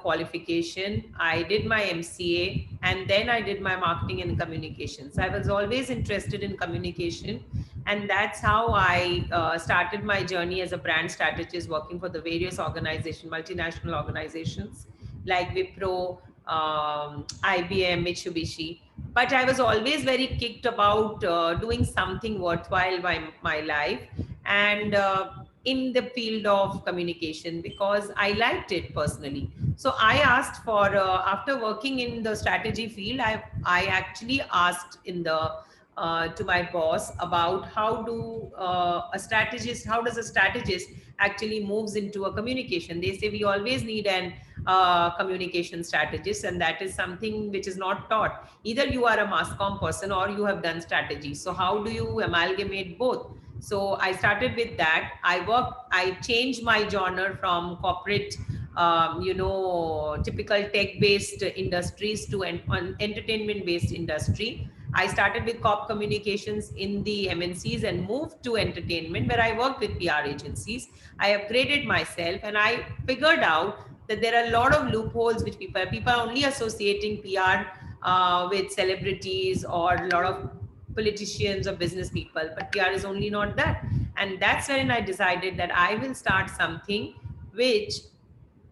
qualification. I did my MCA and then I did my marketing and communications. I was always interested in communication, and that's how I started my journey as a brand strategist, working for the various organizations, multinational organizations like Wipro, IBM, Mitsubishi. But I was always very kicked about doing something worthwhile by my life, and in the field of communication, because I liked it personally. So I asked for, after working in the strategy field, I actually asked to my boss about how does a strategist actually moves into a communication. They say we always need an communication strategist, and that is something which is not taught. Either you are a mass comm person or you have done strategy. So how do you amalgamate both? So I started with that. I changed my genre from corporate, typical tech-based industries to an entertainment-based industry. I started with corp communications in the MNCs and moved to entertainment, where I worked with PR agencies. I upgraded myself and I figured out that there are a lot of loopholes which people are only associating PR with celebrities or a lot of politicians or business people, but PR is only not that. And that's when I decided that I will start something which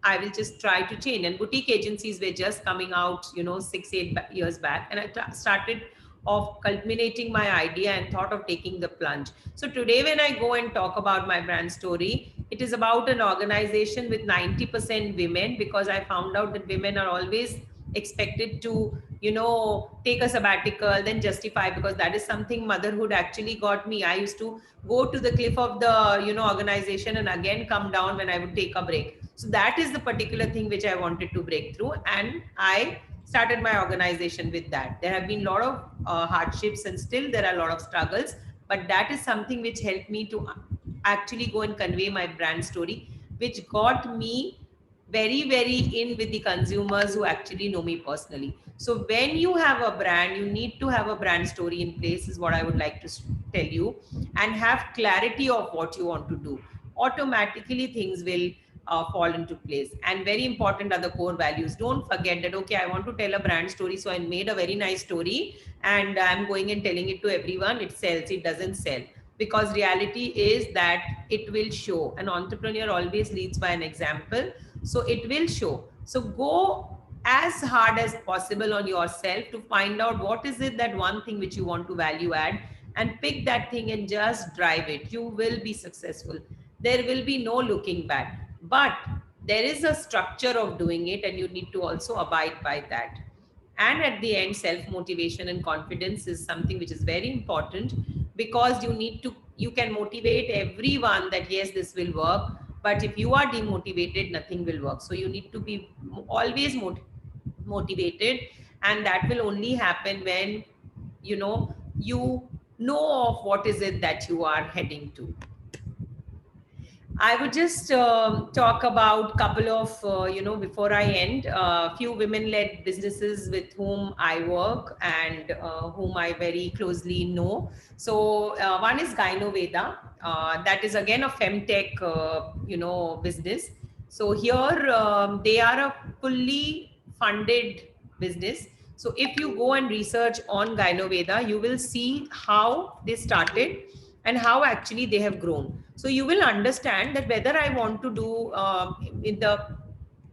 I will just try to change. And boutique agencies were just coming out, 6-8 years back, and I started of culminating my idea and thought of taking the plunge. So today, when I go and talk about my brand story, it is about an organization with 90% women, because I found out that women are always expected to, take a sabbatical, then justify, because that is something motherhood actually got me. I used to go to the cliff of the, organization and again come down when I would take a break. So that is the particular thing which I wanted to break through, and I started my organization with that. There have been a lot of hardships and still there are a lot of struggles, but that is something which helped me to actually go and convey my brand story, which got me very, very in with the consumers who actually know me personally. So when you have a brand, you need to have a brand story in place, is what I would like to tell you, and have clarity of what you want to do. Automatically things will fall into place. And very important are the core values. Don't forget that, okay, I want to tell a brand story, so I made a very nice story and I'm going and telling it to everyone. It sells, it doesn't sell. Because reality is that it will show. An entrepreneur always leads by an example. So it will show. So go as hard as possible on yourself to find out what is it, that one thing which you want to value add, and pick that thing and just drive it. You will be successful. There will be no looking back. But there is a structure of doing it, and you need to also abide by that. And at the end, self motivation and confidence is something which is very important, because you can motivate everyone that yes, this will work, but if you are demotivated, nothing will work. So you need to be always motivated, and that will only happen when you know of what is it that you are heading to. I would just talk about couple of, before I end, few women-led businesses with whom I work and whom I very closely know. So one is Gynoveda. That is again a femtech, business. So here they are a fully funded business. So if you go and research on Gynoveda, you will see how they started and how actually they have grown. So you will understand that whether I want to do in the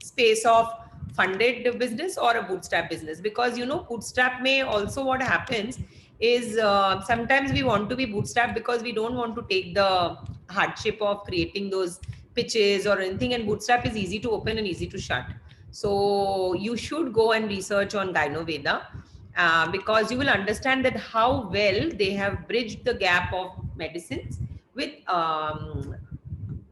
space of funded business or a bootstrap business, because bootstrap may also, what happens is sometimes we want to be bootstrap because we don't want to take the hardship of creating those pitches or anything, and bootstrap is easy to open and easy to shut. So you should go and research on Gynoveda, because you will understand that how well they have bridged the gap of medicines with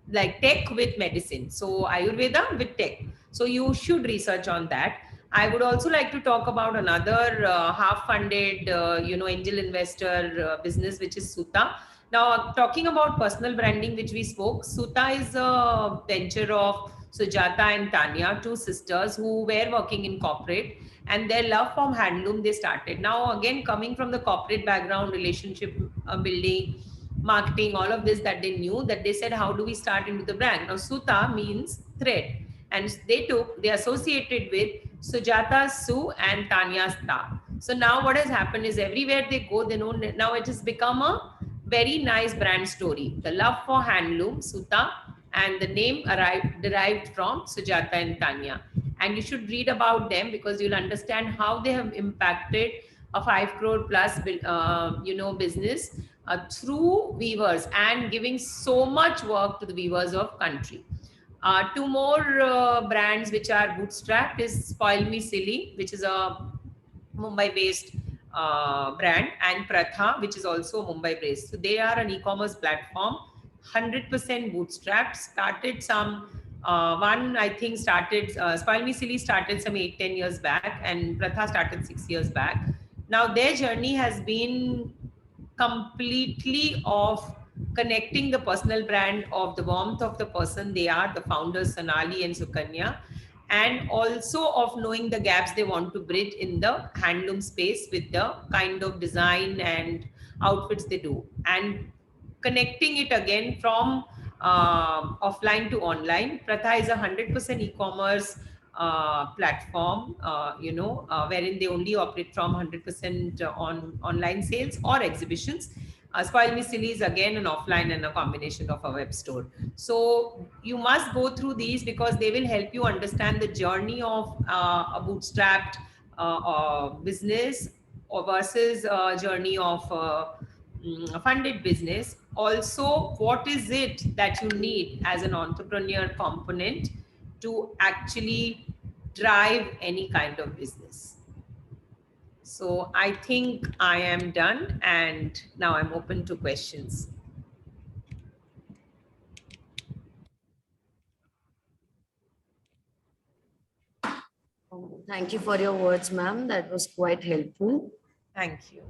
like tech with medicine. So Ayurveda with tech. So you should research on that. I would also like to talk about another half-funded, angel investor business, which is Suta. Now, talking about personal branding, which we spoke, Suta is a venture of Sujata and Tanya, two sisters who were working in corporate, and their love from handloom they started. Now, again, coming from the corporate background, relationship building, marketing, all of this that they knew, that they said, how do we start into the brand? Now, Suta means thread, and they associated with Sujata's Su and Tanya's Ta. So now what has happened is everywhere they go, they know now it has become a very nice brand story. The love for handloom, Suta, and the name derived from Sujata and Tanya. And you should read about them, because you'll understand how they have impacted a 5 crore plus business through weavers, and giving so much work to the weavers of country. Two more brands which are bootstrapped is Spoil Me Silly, which is a Mumbai-based brand, and Pratha, which is also Mumbai-based. So they are an e-commerce platform, 100% bootstrapped. Started some one, I think, Spoil Me Silly started some 8-10 years back, and Pratha started 6 years back. Now their journey has been completely of connecting the personal brand of the warmth of the person they are, the founders Sonali and Sukanya, and also of knowing the gaps they want to bridge in the handloom space with the kind of design and outfits they do, and connecting it again from offline to online. Pratha is 100% e-commerce platform, wherein they only operate from 100% on online sales or exhibitions. Spoil Me Silly is again an offline and a combination of a web store. So you must go through these, because they will help you understand the journey of a bootstrapped business or versus a journey of a funded business. Also, what is it that you need as an entrepreneur component to actually drive any kind of business? So I think I am done, and now I'm open to questions. Thank you for your words, ma'am. That was quite helpful. Thank you.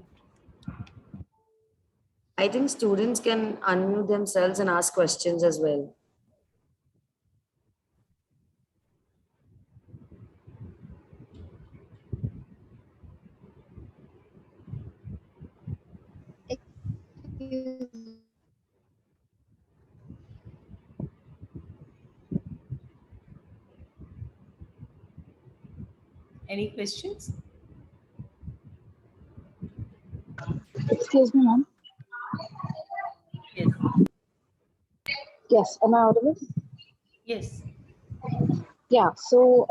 I think students can unmute themselves and ask questions as well. Any questions? Excuse me, ma'am. Yes. Yes, am I audible? Yes. Yeah. So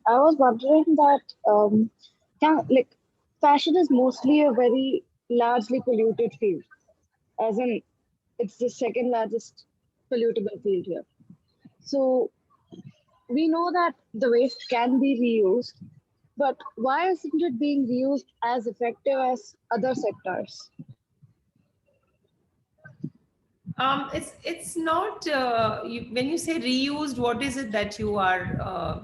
I was wondering that fashion is mostly a very largely polluted field, as in it's the second largest pollutable field here. So we know that the waste can be reused, but why isn't it being reused as effective as other sectors? It's not when you say reused, what is it that you are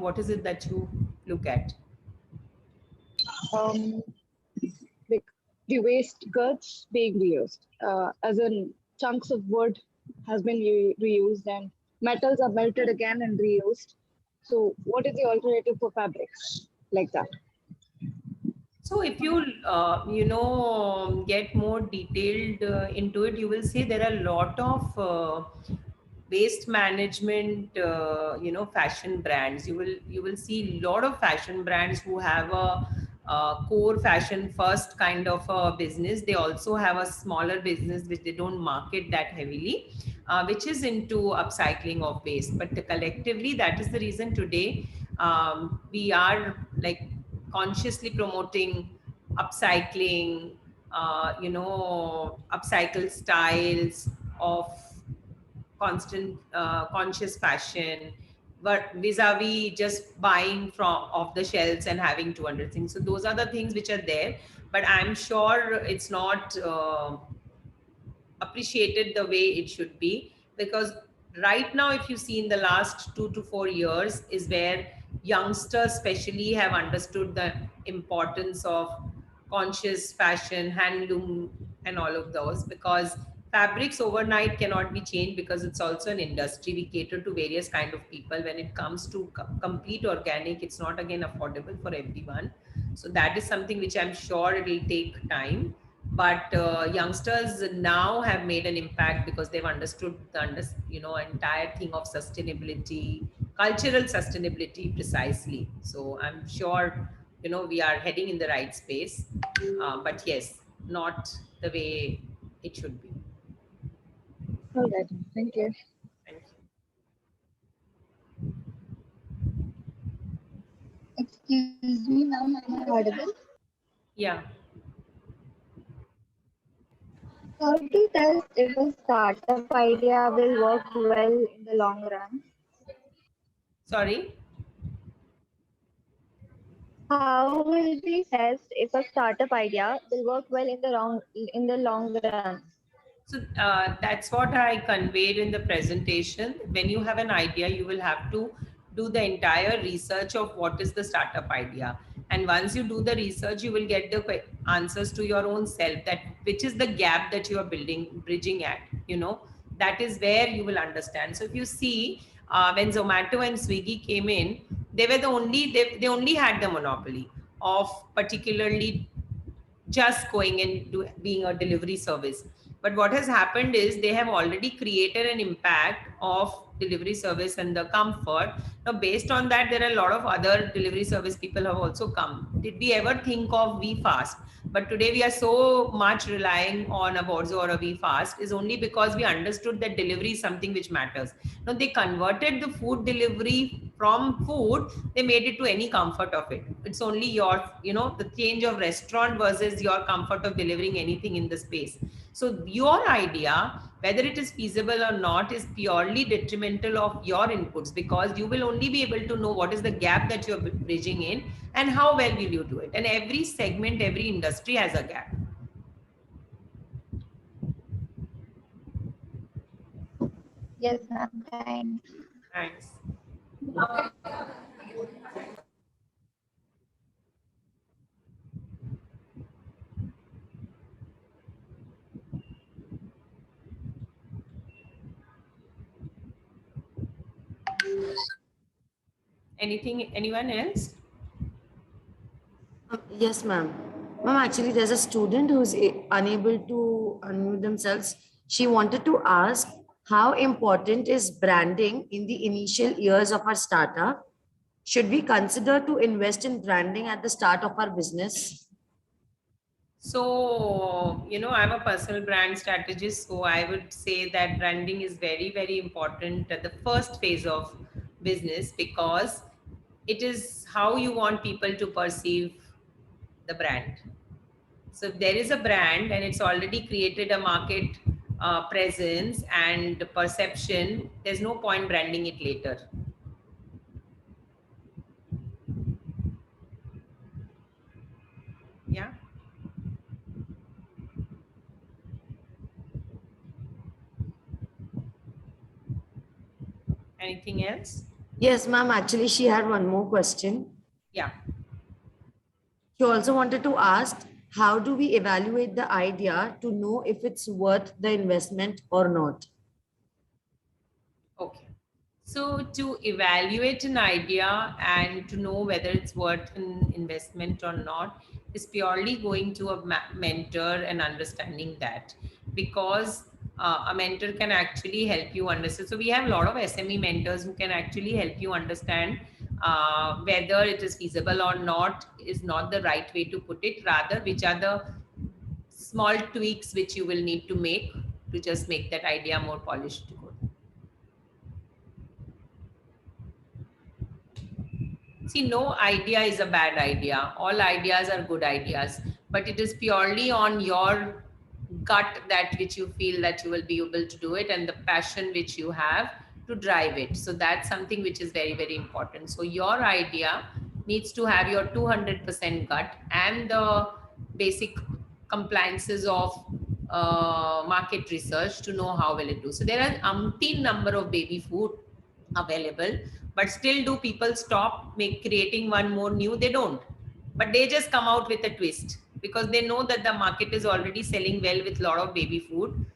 what is it that you look at? Um, like the waste goods being reused, as in chunks of wood has been reused and metals are melted again and reused. So, what is the alternative for fabrics like that? So if you get more detailed into it, you will see there are a lot of waste management fashion brands. You will see a lot of fashion brands who have a core fashion first kind of a business. They also have a smaller business which they don't market that heavily, which is into upcycling of waste. But collectively, that is the reason today we are like consciously promoting upcycling, upcycle styles of constant conscious fashion, but vis-a-vis just buying from off the shelves and having 200 things. So those are the things which are there, but I'm sure it's not appreciated the way it should be, because right now if you see in the last 2 to 4 years is where youngsters especially have understood the importance of conscious fashion, handloom, and all of those, because fabrics overnight cannot be changed, because it's also an industry. We cater to various kind of people. When it comes to complete organic, it's not again affordable for everyone. So that is something which I'm sure it will take time, but youngsters now have made an impact because they've understood the entire thing of sustainability, cultural sustainability precisely. So I'm sure we are heading in the right space, but yes, not the way it should be. All right, thank you. Thank you. Excuse me, ma'am, am I audible? Yeah. How to test if a startup idea will work well in the long run? Sorry. How will we test if a startup idea will work well in the long run? So that's what I conveyed in the presentation. When you have an idea, you will have to do the entire research of what is the startup idea. And once you do the research, you will get the answers to your own self, that which is the gap that you are bridging at, that is where you will understand. So if you see, when Zomato and Swiggy came in, they were they only had the monopoly of particularly just going and being a delivery service. But what has happened is they have already created an impact of delivery service and the comfort. Now, based on that, there are a lot of other delivery service people have also come. Did we ever think of VFast? But today we are so much relying on a Borzo or a VFast is only because we understood that delivery is something which matters. Now, they converted the food delivery from food, they made it to any comfort of it. It's only your, the change of restaurant versus your comfort of delivering anything in the space. So your idea, whether it is feasible or not, is purely detrimental of your inputs, because you will only be able to know what is the gap that you're bridging in and how well will you do it. And every segment, every industry has a gap. Yes, ma'am. Thanks. Thanks. Anything, anyone else? Yes, ma'am. Ma'am, actually, there's a student who's unable to unmute themselves. She wanted to ask how important is branding in the initial years of our startup? Should we consider to invest in branding at the start of our business? So, I'm a personal brand strategist, so I would say that branding is very, very important at the first phase of business because it is how you want people to perceive the brand. So, if there is a brand and it's already created a market presence and perception, there's no point branding it later. Yeah. Anything else? Yes, ma'am. Actually, she had one more question. Yeah. She also wanted to ask, how do we evaluate the idea to know if it's worth the investment or not? Okay. So to evaluate an idea and to know whether it's worth an investment or not is purely going to a mentor and understanding that, because a mentor can actually help you understand. So we have a lot of SME mentors who can actually help you understand whether it is feasible or not is not the right way to put it. Rather, which are the small tweaks which you will need to make to just make that idea more polished to go. See, no idea is a bad idea. All ideas are good ideas, but it is purely on your gut that which you feel that you will be able to do it and the passion which you have to drive it. So that's something which is very, very important. So your idea needs to have your 200% gut and the basic compliances of market research to know how will it do. So there are umpteen number of baby food available, but still do people stop creating one more new? They don't, but they just come out with a twist because they know that the market is already selling well with a lot of baby food.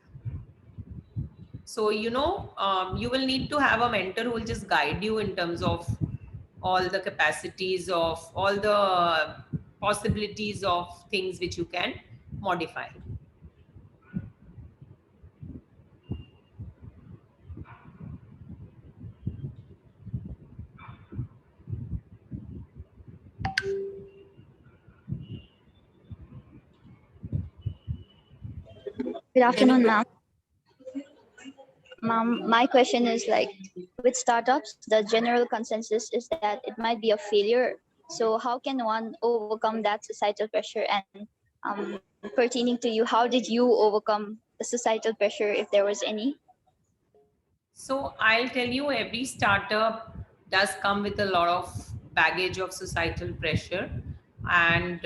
So you will need to have a mentor who will just guide you in terms of all the capacities of all the possibilities of things which you can modify. Good afternoon, ma'am. Ma'am, my question is like, with startups, the general consensus is that it might be a failure. So how can one overcome that societal pressure? And pertaining to you, how did you overcome the societal pressure, if there was any? So I'll tell you, every startup does come with a lot of baggage of societal pressure. And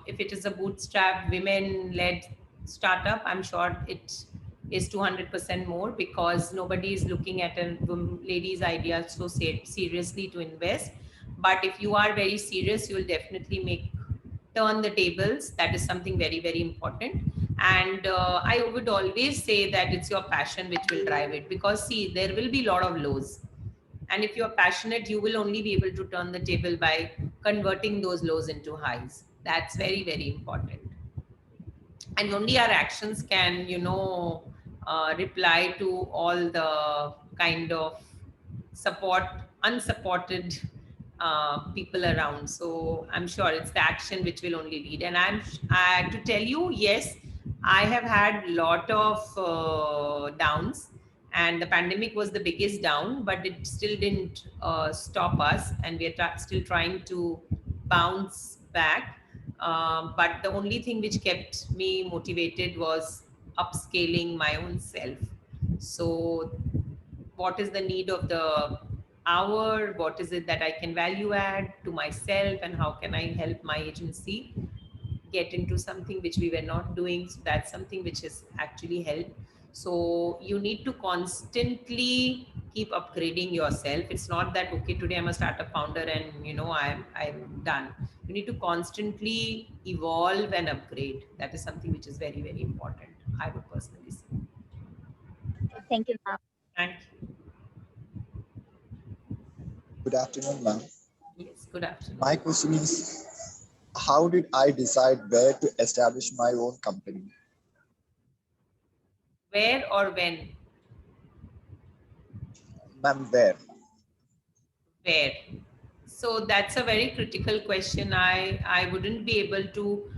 if it is a bootstrap, women-led startup, I'm sure it is 200% more because nobody is looking at a lady's idea so seriously to invest. But if you are very serious, you will definitely turn the tables. That is something very, very important. And I would always say that it's your passion which will drive it, because see, there will be a lot of lows, and if you're passionate, you will only be able to turn the table by converting those lows into highs. That's very, very important. And only our actions can reply to all the kind of unsupported people around. So I'm sure it's the action which will only lead. And to tell you, yes, I have had a lot of downs, and the pandemic was the biggest down, but it still didn't stop us, and we are still trying to bounce back. But the only thing which kept me motivated was upscaling my own self. So what is the need of the hour? What is it that I can value add to myself, and how can I help my agency get into something which we were not doing? So that's something which has actually helped. So you need to constantly keep upgrading yourself. It's not that, okay, today I'm a startup founder and I'm done. You need to constantly evolve and upgrade. That is something which is very, very important, I would personally say. Thank you, ma'am. Thank you. Good afternoon, ma'am. Yes, good afternoon. My question is, how did I decide where to establish my own company? Where or when? Ma'am, where? Where? So that's a very critical question. I wouldn't be able to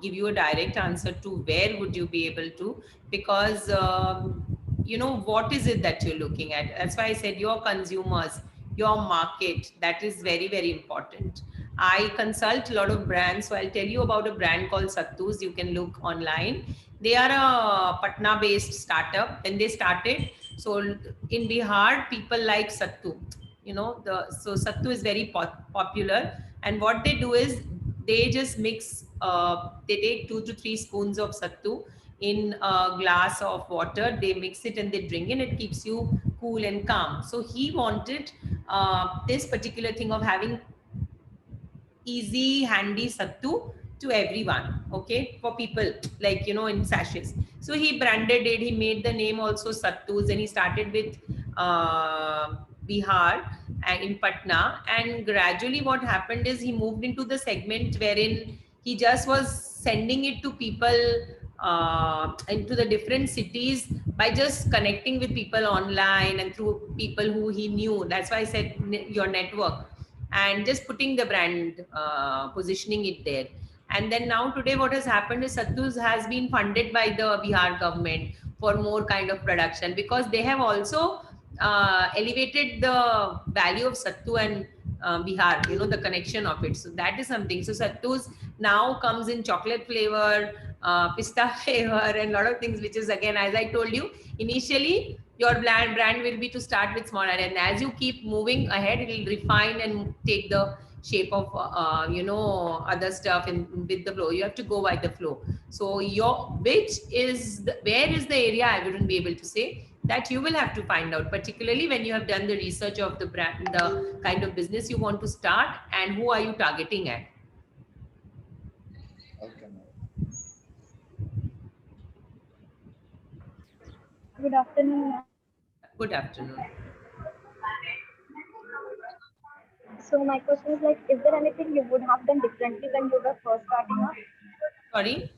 give you a direct answer to where would you be able to, because what is it that you're looking at? That's why I said your consumers, your market, that is very, very important. I consult a lot of brands, so I'll tell you about a brand called Sattus. You can look online. They are a Patna based startup. When they started, so in Bihar people like Sattu, so Sattu is very popular, and what they do is they just mix, they take 2 to 3 spoons of Sattu in a glass of water, they mix it and they drink it. It keeps you cool and calm. So he wanted this particular thing of having easy handy sattu to everyone, okay, for people, like, in sachets. So he branded it, he made the name also Sattus, and he started with uh, Bihar and in Patna, and gradually what happened is he moved into the segment wherein he just was sending it to people into the different cities by just connecting with people online and through people who he knew. That's why I said your network, and just putting the brand, positioning it there. And then now today what has happened is Sattus has been funded by the Bihar government for more kind of production, because they have also elevated the value of Sattu and Bihar, the connection of it. So that is something. So Sattus now comes in chocolate flavor, pista flavor, and a lot of things, which is, again, as I told you, initially your brand will be to start with small, and as you keep moving ahead, it will refine and take the shape of other stuff, and with the flow you have to go by the flow. So where is the area, I wouldn't be able to say. That you will have to find out, particularly when you have done the research of the brand, the kind of business you want to start, and who are you targeting at. Okay, ma'am. Good afternoon, ma'am. Good afternoon. So my question is like, is there anything you would have done differently when you were first starting up? Sorry.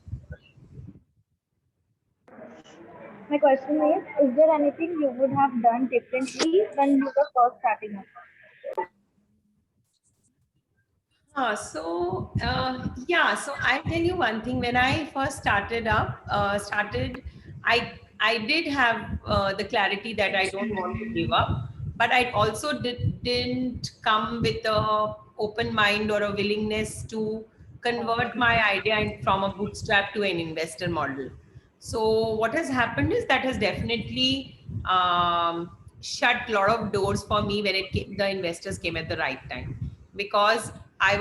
My question is there anything you would have done differently when you were first starting up? So I'll tell you one thing. When I first I did have the clarity that I don't want to give up, but I also didn't come with a open mind or a willingness to convert my idea from a bootstrap to an investor model. So what has happened is that has definitely shut a lot of doors for me when the investors came at the right time, because I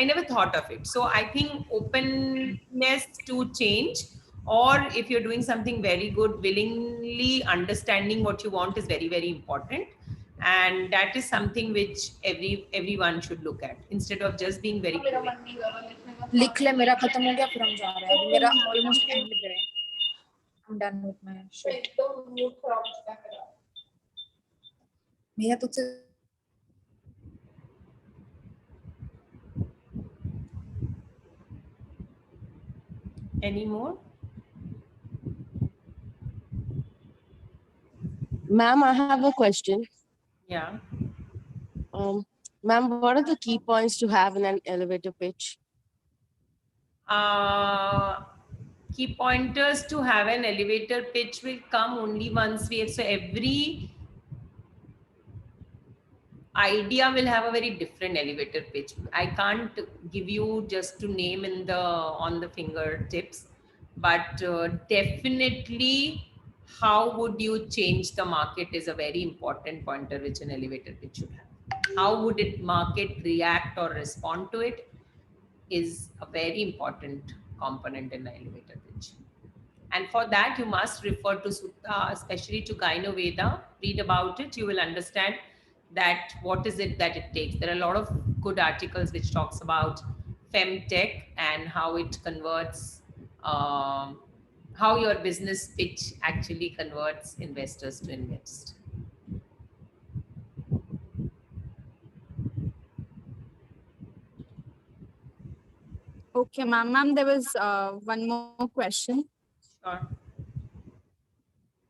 never thought of it. So I think openness to change, or if you're doing something very good, willingly understanding what you want is very, very important. And that is something which everyone should look at, instead of just being very quick. लिख ले मेरा खत्म हो गया फिर हम जा रहे हैं अभी मेरा ऑलमोस्ट एंड पे है I'm done with my shit मेरा तुझसे Any more? Ma'am, I have a question. Yeah. Ma'am, what are the key points to have in an elevator pitch? Key pointers to have an elevator pitch will come only once we have, so every idea will have a very different elevator pitch. I can't give you just to name on the fingertips, but definitely how would you change the market is a very important pointer which an elevator pitch should have. How would it market react or respond to it is a very important component in the elevator pitch. And for that, you must refer to Sutta, especially to Gyno Veda. Read about it. You will understand that what is it that it takes. There are a lot of good articles which talks about femtech and how it converts, how your business pitch actually converts investors to invest. Okay, ma'am. Ma'am, there was one more question. Sure.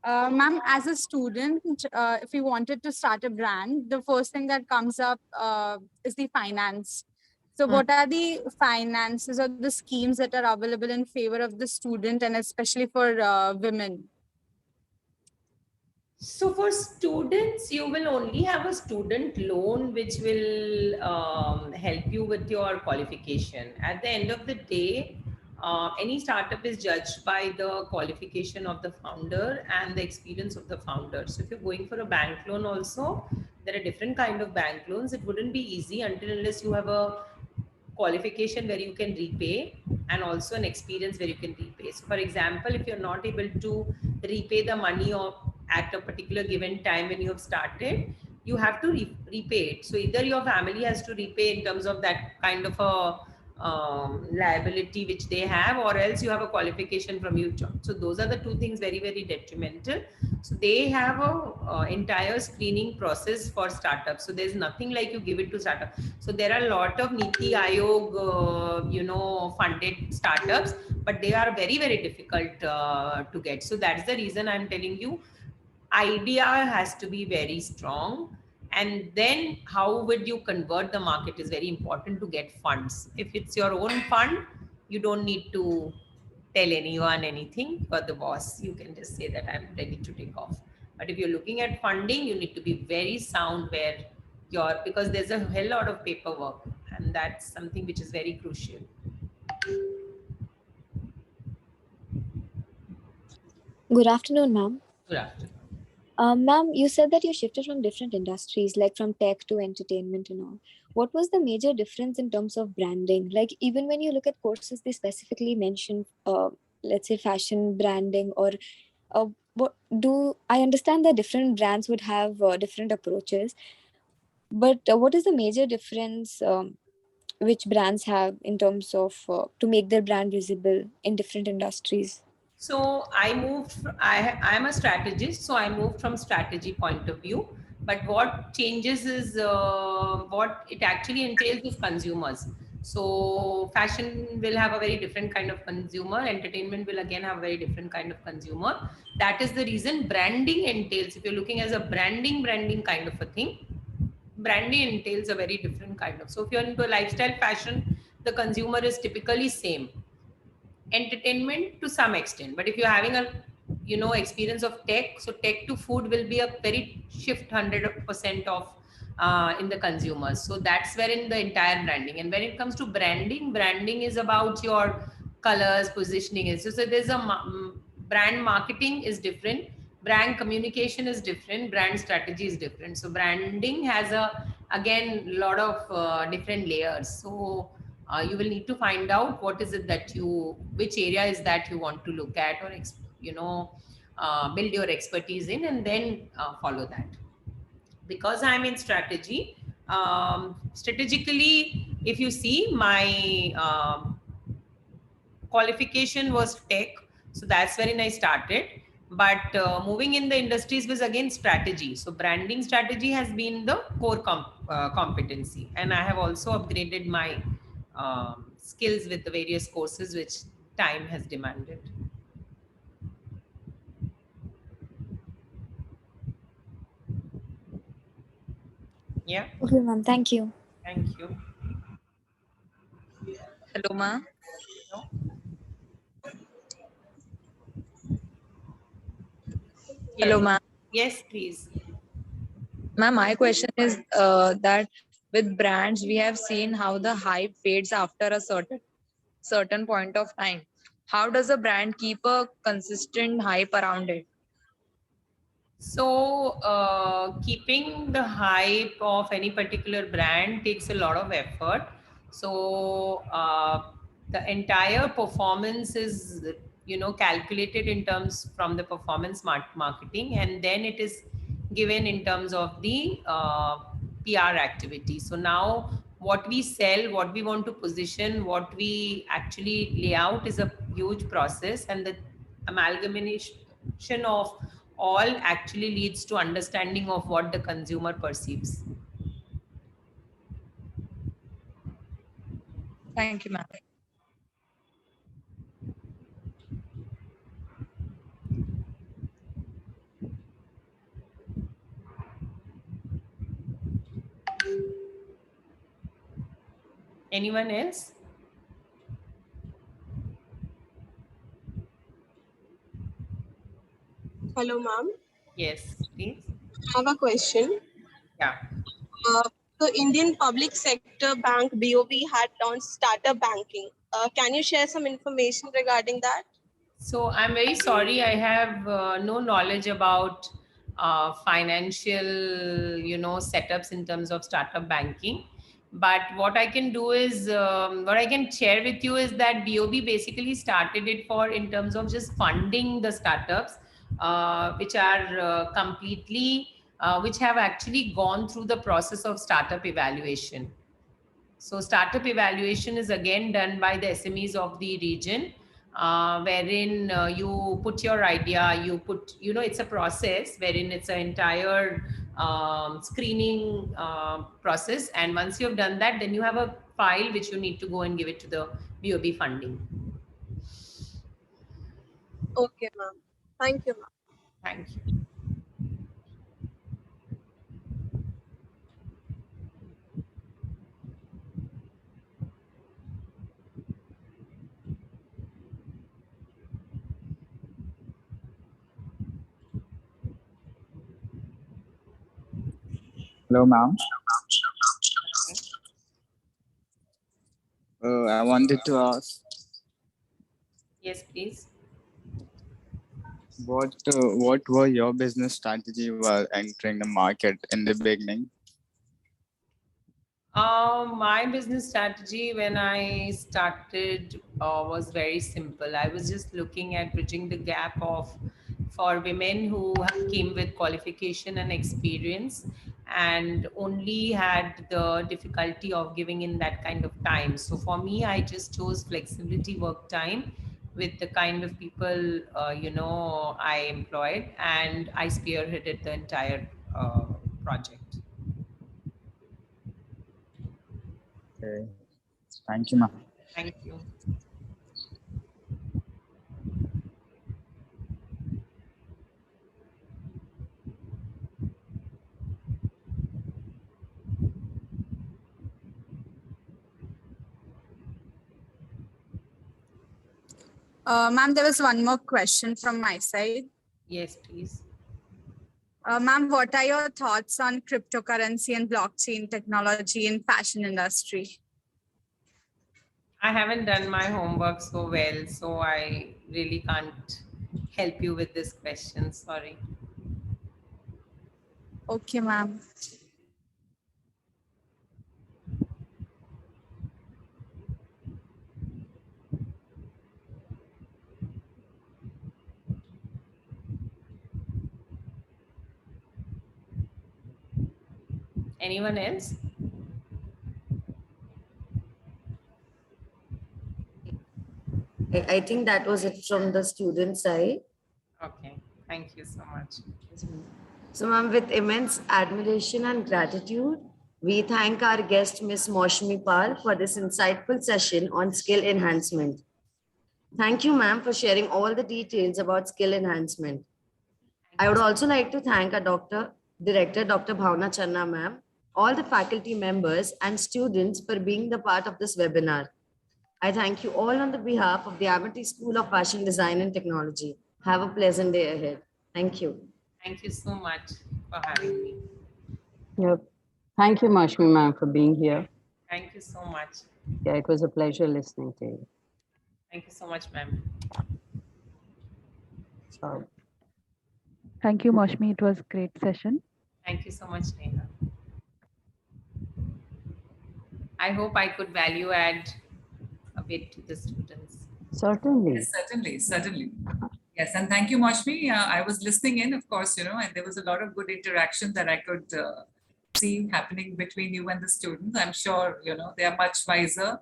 Ma'am, as a student, if you wanted to start a brand, the first thing that comes up is the finance. So, what are the finances or the schemes that are available in favor of the student and especially for women? So for students, you will only have a student loan which will help you with your qualification. At the end of the day, any startup is judged by the qualification of the founder and the experience of the founder. So if you're going for a bank loan also, there are different kind of bank loans. It wouldn't be easy until unless you have a qualification where you can repay and also an experience where you can repay. So for example, if you're not able to repay the money of at a particular given time when you have started, you have to repay it. So either your family has to repay in terms of that kind of a liability which they have, or else you have a qualification from you. So those are the two things very, very detrimental. So they have a entire screening process for startups. So there's nothing like you give it to startup. So there are a lot of Niti Aayog, funded startups, but they are very, very difficult to get. So that's the reason I'm telling you, idea has to be very strong. And then how would you convert the market is very important to get funds. If it's your own fund, you don't need to tell anyone anything but the boss. You can just say that I'm ready to take off. But if you're looking at funding, you need to be very sound where you're, because there's a hell lot of paperwork, and that's something which is very crucial. Good afternoon, ma'am. Good afternoon. Ma'am, you said that you shifted from different industries, like from tech to entertainment and all. What was the major difference in terms of branding? Like, even when you look at courses, they specifically mention, let's say, fashion branding, or what do I understand that different brands would have different approaches, but what is the major difference which brands have in terms of to make their brand visible in different industries? So I moved, I'm a strategist, so I moved from strategy point of view. But what changes is what it actually entails is consumers. So fashion will have a very different kind of consumer. Entertainment will again have a very different kind of consumer. That is the reason branding entails. If you're looking as a branding kind of a thing, branding entails a very different kind of. So if you're into lifestyle fashion, the consumer is typically same. Entertainment to some extent, but if you're having a experience of tech, so tech to food will be a very shift 100% of in the consumers. So that's wherein the entire branding. And when it comes to branding is about your colors, positioning is so there's a brand marketing is different, brand communication is different, brand strategy is different. So branding has a again lot of different layers. So you will need to find out what is it that which area is that you want to look at, or build your expertise in, and then follow that. Because I'm in strategy, strategically, if you see my qualification was tech, so that's wherein I started. But moving in the industries was again strategy. So branding strategy has been the core competency, and I have also upgraded my skills with the various courses which time has demanded. Yeah. Okay, ma'am. Thank you. Thank you. Hello, ma. Yes. Hello, ma'am. Yes, please. Ma'am, my question is that with brands, we have seen how the hype fades after a certain point of time. How does a brand keep a consistent hype around it? So, keeping the hype of any particular brand takes a lot of effort. So, the entire performance is, calculated in terms from the performance marketing, and then it is given in terms of the PR activity. So now, what we sell, what we want to position, what we actually lay out is a huge process, and the amalgamation of all actually leads to understanding of what the consumer perceives. Thank you, ma'am. Anyone else? Hello, ma'am. Yes, please. I have a question. Yeah. The Indian Public Sector Bank BOB had launched startup banking. Can you share some information regarding that? So I'm very sorry, I have no knowledge about financial, setups in terms of startup banking. But what I can do is, what I can share with you is that BOB basically started it for in terms of just funding the startups, which are which have actually gone through the process of startup evaluation. So startup evaluation is again done by the SMEs of the region, wherein you put your idea, it's a process wherein it's an entire screening process. And once you've done that, then you have a file which you need to go and give it to the BOB funding. Okay, ma'am. Thank you, ma'am. Thank you. Hello, ma'am. I wanted to ask Yes, please. what were your business strategy while entering the market in the beginning? My business strategy when I started was very simple. I was just looking at bridging the gap of for women who came with qualification and experience and only had the difficulty of giving in that kind of time. So for me, I just chose flexibility work time with the kind of people I employed, and I spearheaded the entire project. Okay. Thank you, ma'am. Thank you. Ma'am, there was one more question from my side. Yes, please. Ma'am, what are your thoughts on cryptocurrency and blockchain technology in fashion industry? I haven't done my homework so well, so I really can't help you with this question. Sorry. Okay, ma'am. Anyone else? I think that was it from the student side. Okay. Thank you so much. So, ma'am, with immense admiration and gratitude, we thank our guest, Ms. Moshmi Pal, for this insightful session on skill enhancement. Thank you, ma'am, for sharing all the details about skill enhancement. I would also like to thank our Director, Dr. Bhavna Channa, ma'am, all the faculty members and students for being the part of this webinar. I thank you all on the behalf of the Amity School of Fashion Design and Technology. Have a pleasant day ahead. Thank you. Thank you so much for having me. Yep. Thank you, Mashmi ma'am, for being here. Thank you so much. Yeah, it was a pleasure listening to you. Thank you so much, ma'am. So, Thank you, Moshmi. It was a great session. Thank you so much, Neha. I hope I could value add a bit to the students. certainly. Yes, certainly. Yes, and thank you, Moshmi. I was listening in, of course, and there was a lot of good interaction that I could see happening between you and the students. I'm sure, they are much wiser.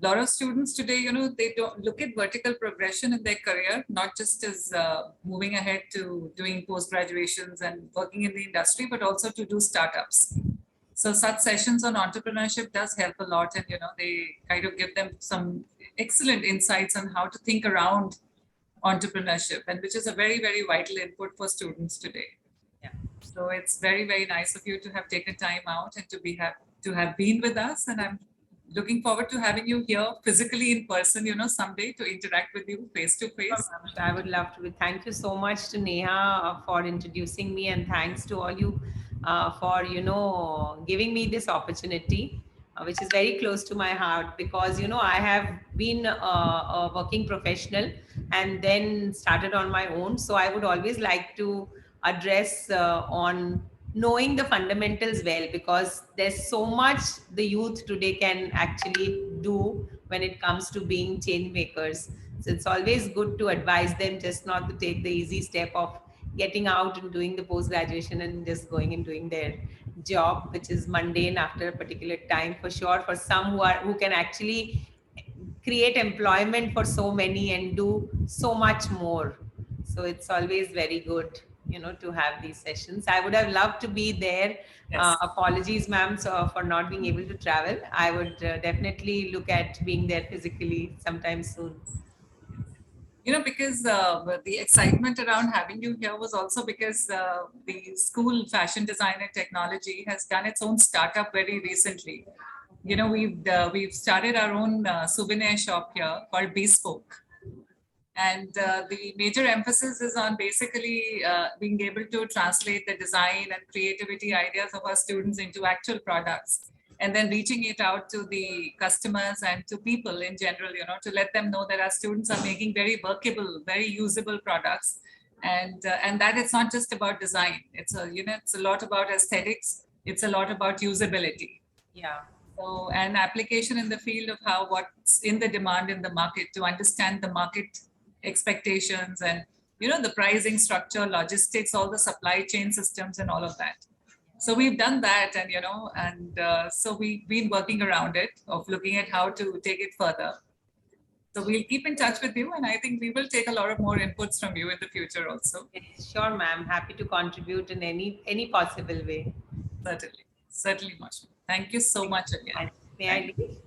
A lot of students today, they don't look at vertical progression in their career, not just as moving ahead to doing post-graduations and working in the industry, but also to do startups. So such sessions on entrepreneurship does help a lot, and they kind of give them some excellent insights on how to think around entrepreneurship, and which is a very, very vital input for students today. Yeah. So it's very, very nice of you to have taken time out and to have been with us, and I'm looking forward to having you here physically in person, someday to interact with you face to face. I would love to. Thank you so much to Neha for introducing me, and thanks to all you for giving me this opportunity, which is very close to my heart, because I have been a working professional and then started on my own. So I would always like to address on knowing the fundamentals well, because there's so much the youth today can actually do when it comes to being change makers. So it's always good to advise them just not to take the easy step of getting out and doing the post graduation and just going and doing their job, which is mundane after a particular time. For sure, for some who can actually create employment for so many and do so much more. So it's always very good, to have these sessions. I would have loved to be there. Yes. Apologies, ma'am, for not being able to travel. I would definitely look at being there physically sometime soon. Because the excitement around having you here was also because the school fashion design and technology has done its own startup very recently. We've started our own souvenir shop here called Bespoke. And the major emphasis is on basically being able to translate the design and creativity ideas of our students into actual products, and then reaching it out to the customers and to people in general, to let them know that our students are making very workable, very usable products. And that it's not just about design. It's a lot about aesthetics. It's a lot about usability. Yeah. So an application in the field of what's in the demand in the market, to understand the market expectations and the pricing structure, logistics, all the supply chain systems and all of that. So we've done that, and so we've been working around it, of looking at how to take it further. So we'll keep in touch with you, and I think we will take a lot of more inputs from you in the future also. Sure, ma'am. Happy to contribute in any possible way. Certainly much. Thank you so much again. May I leave?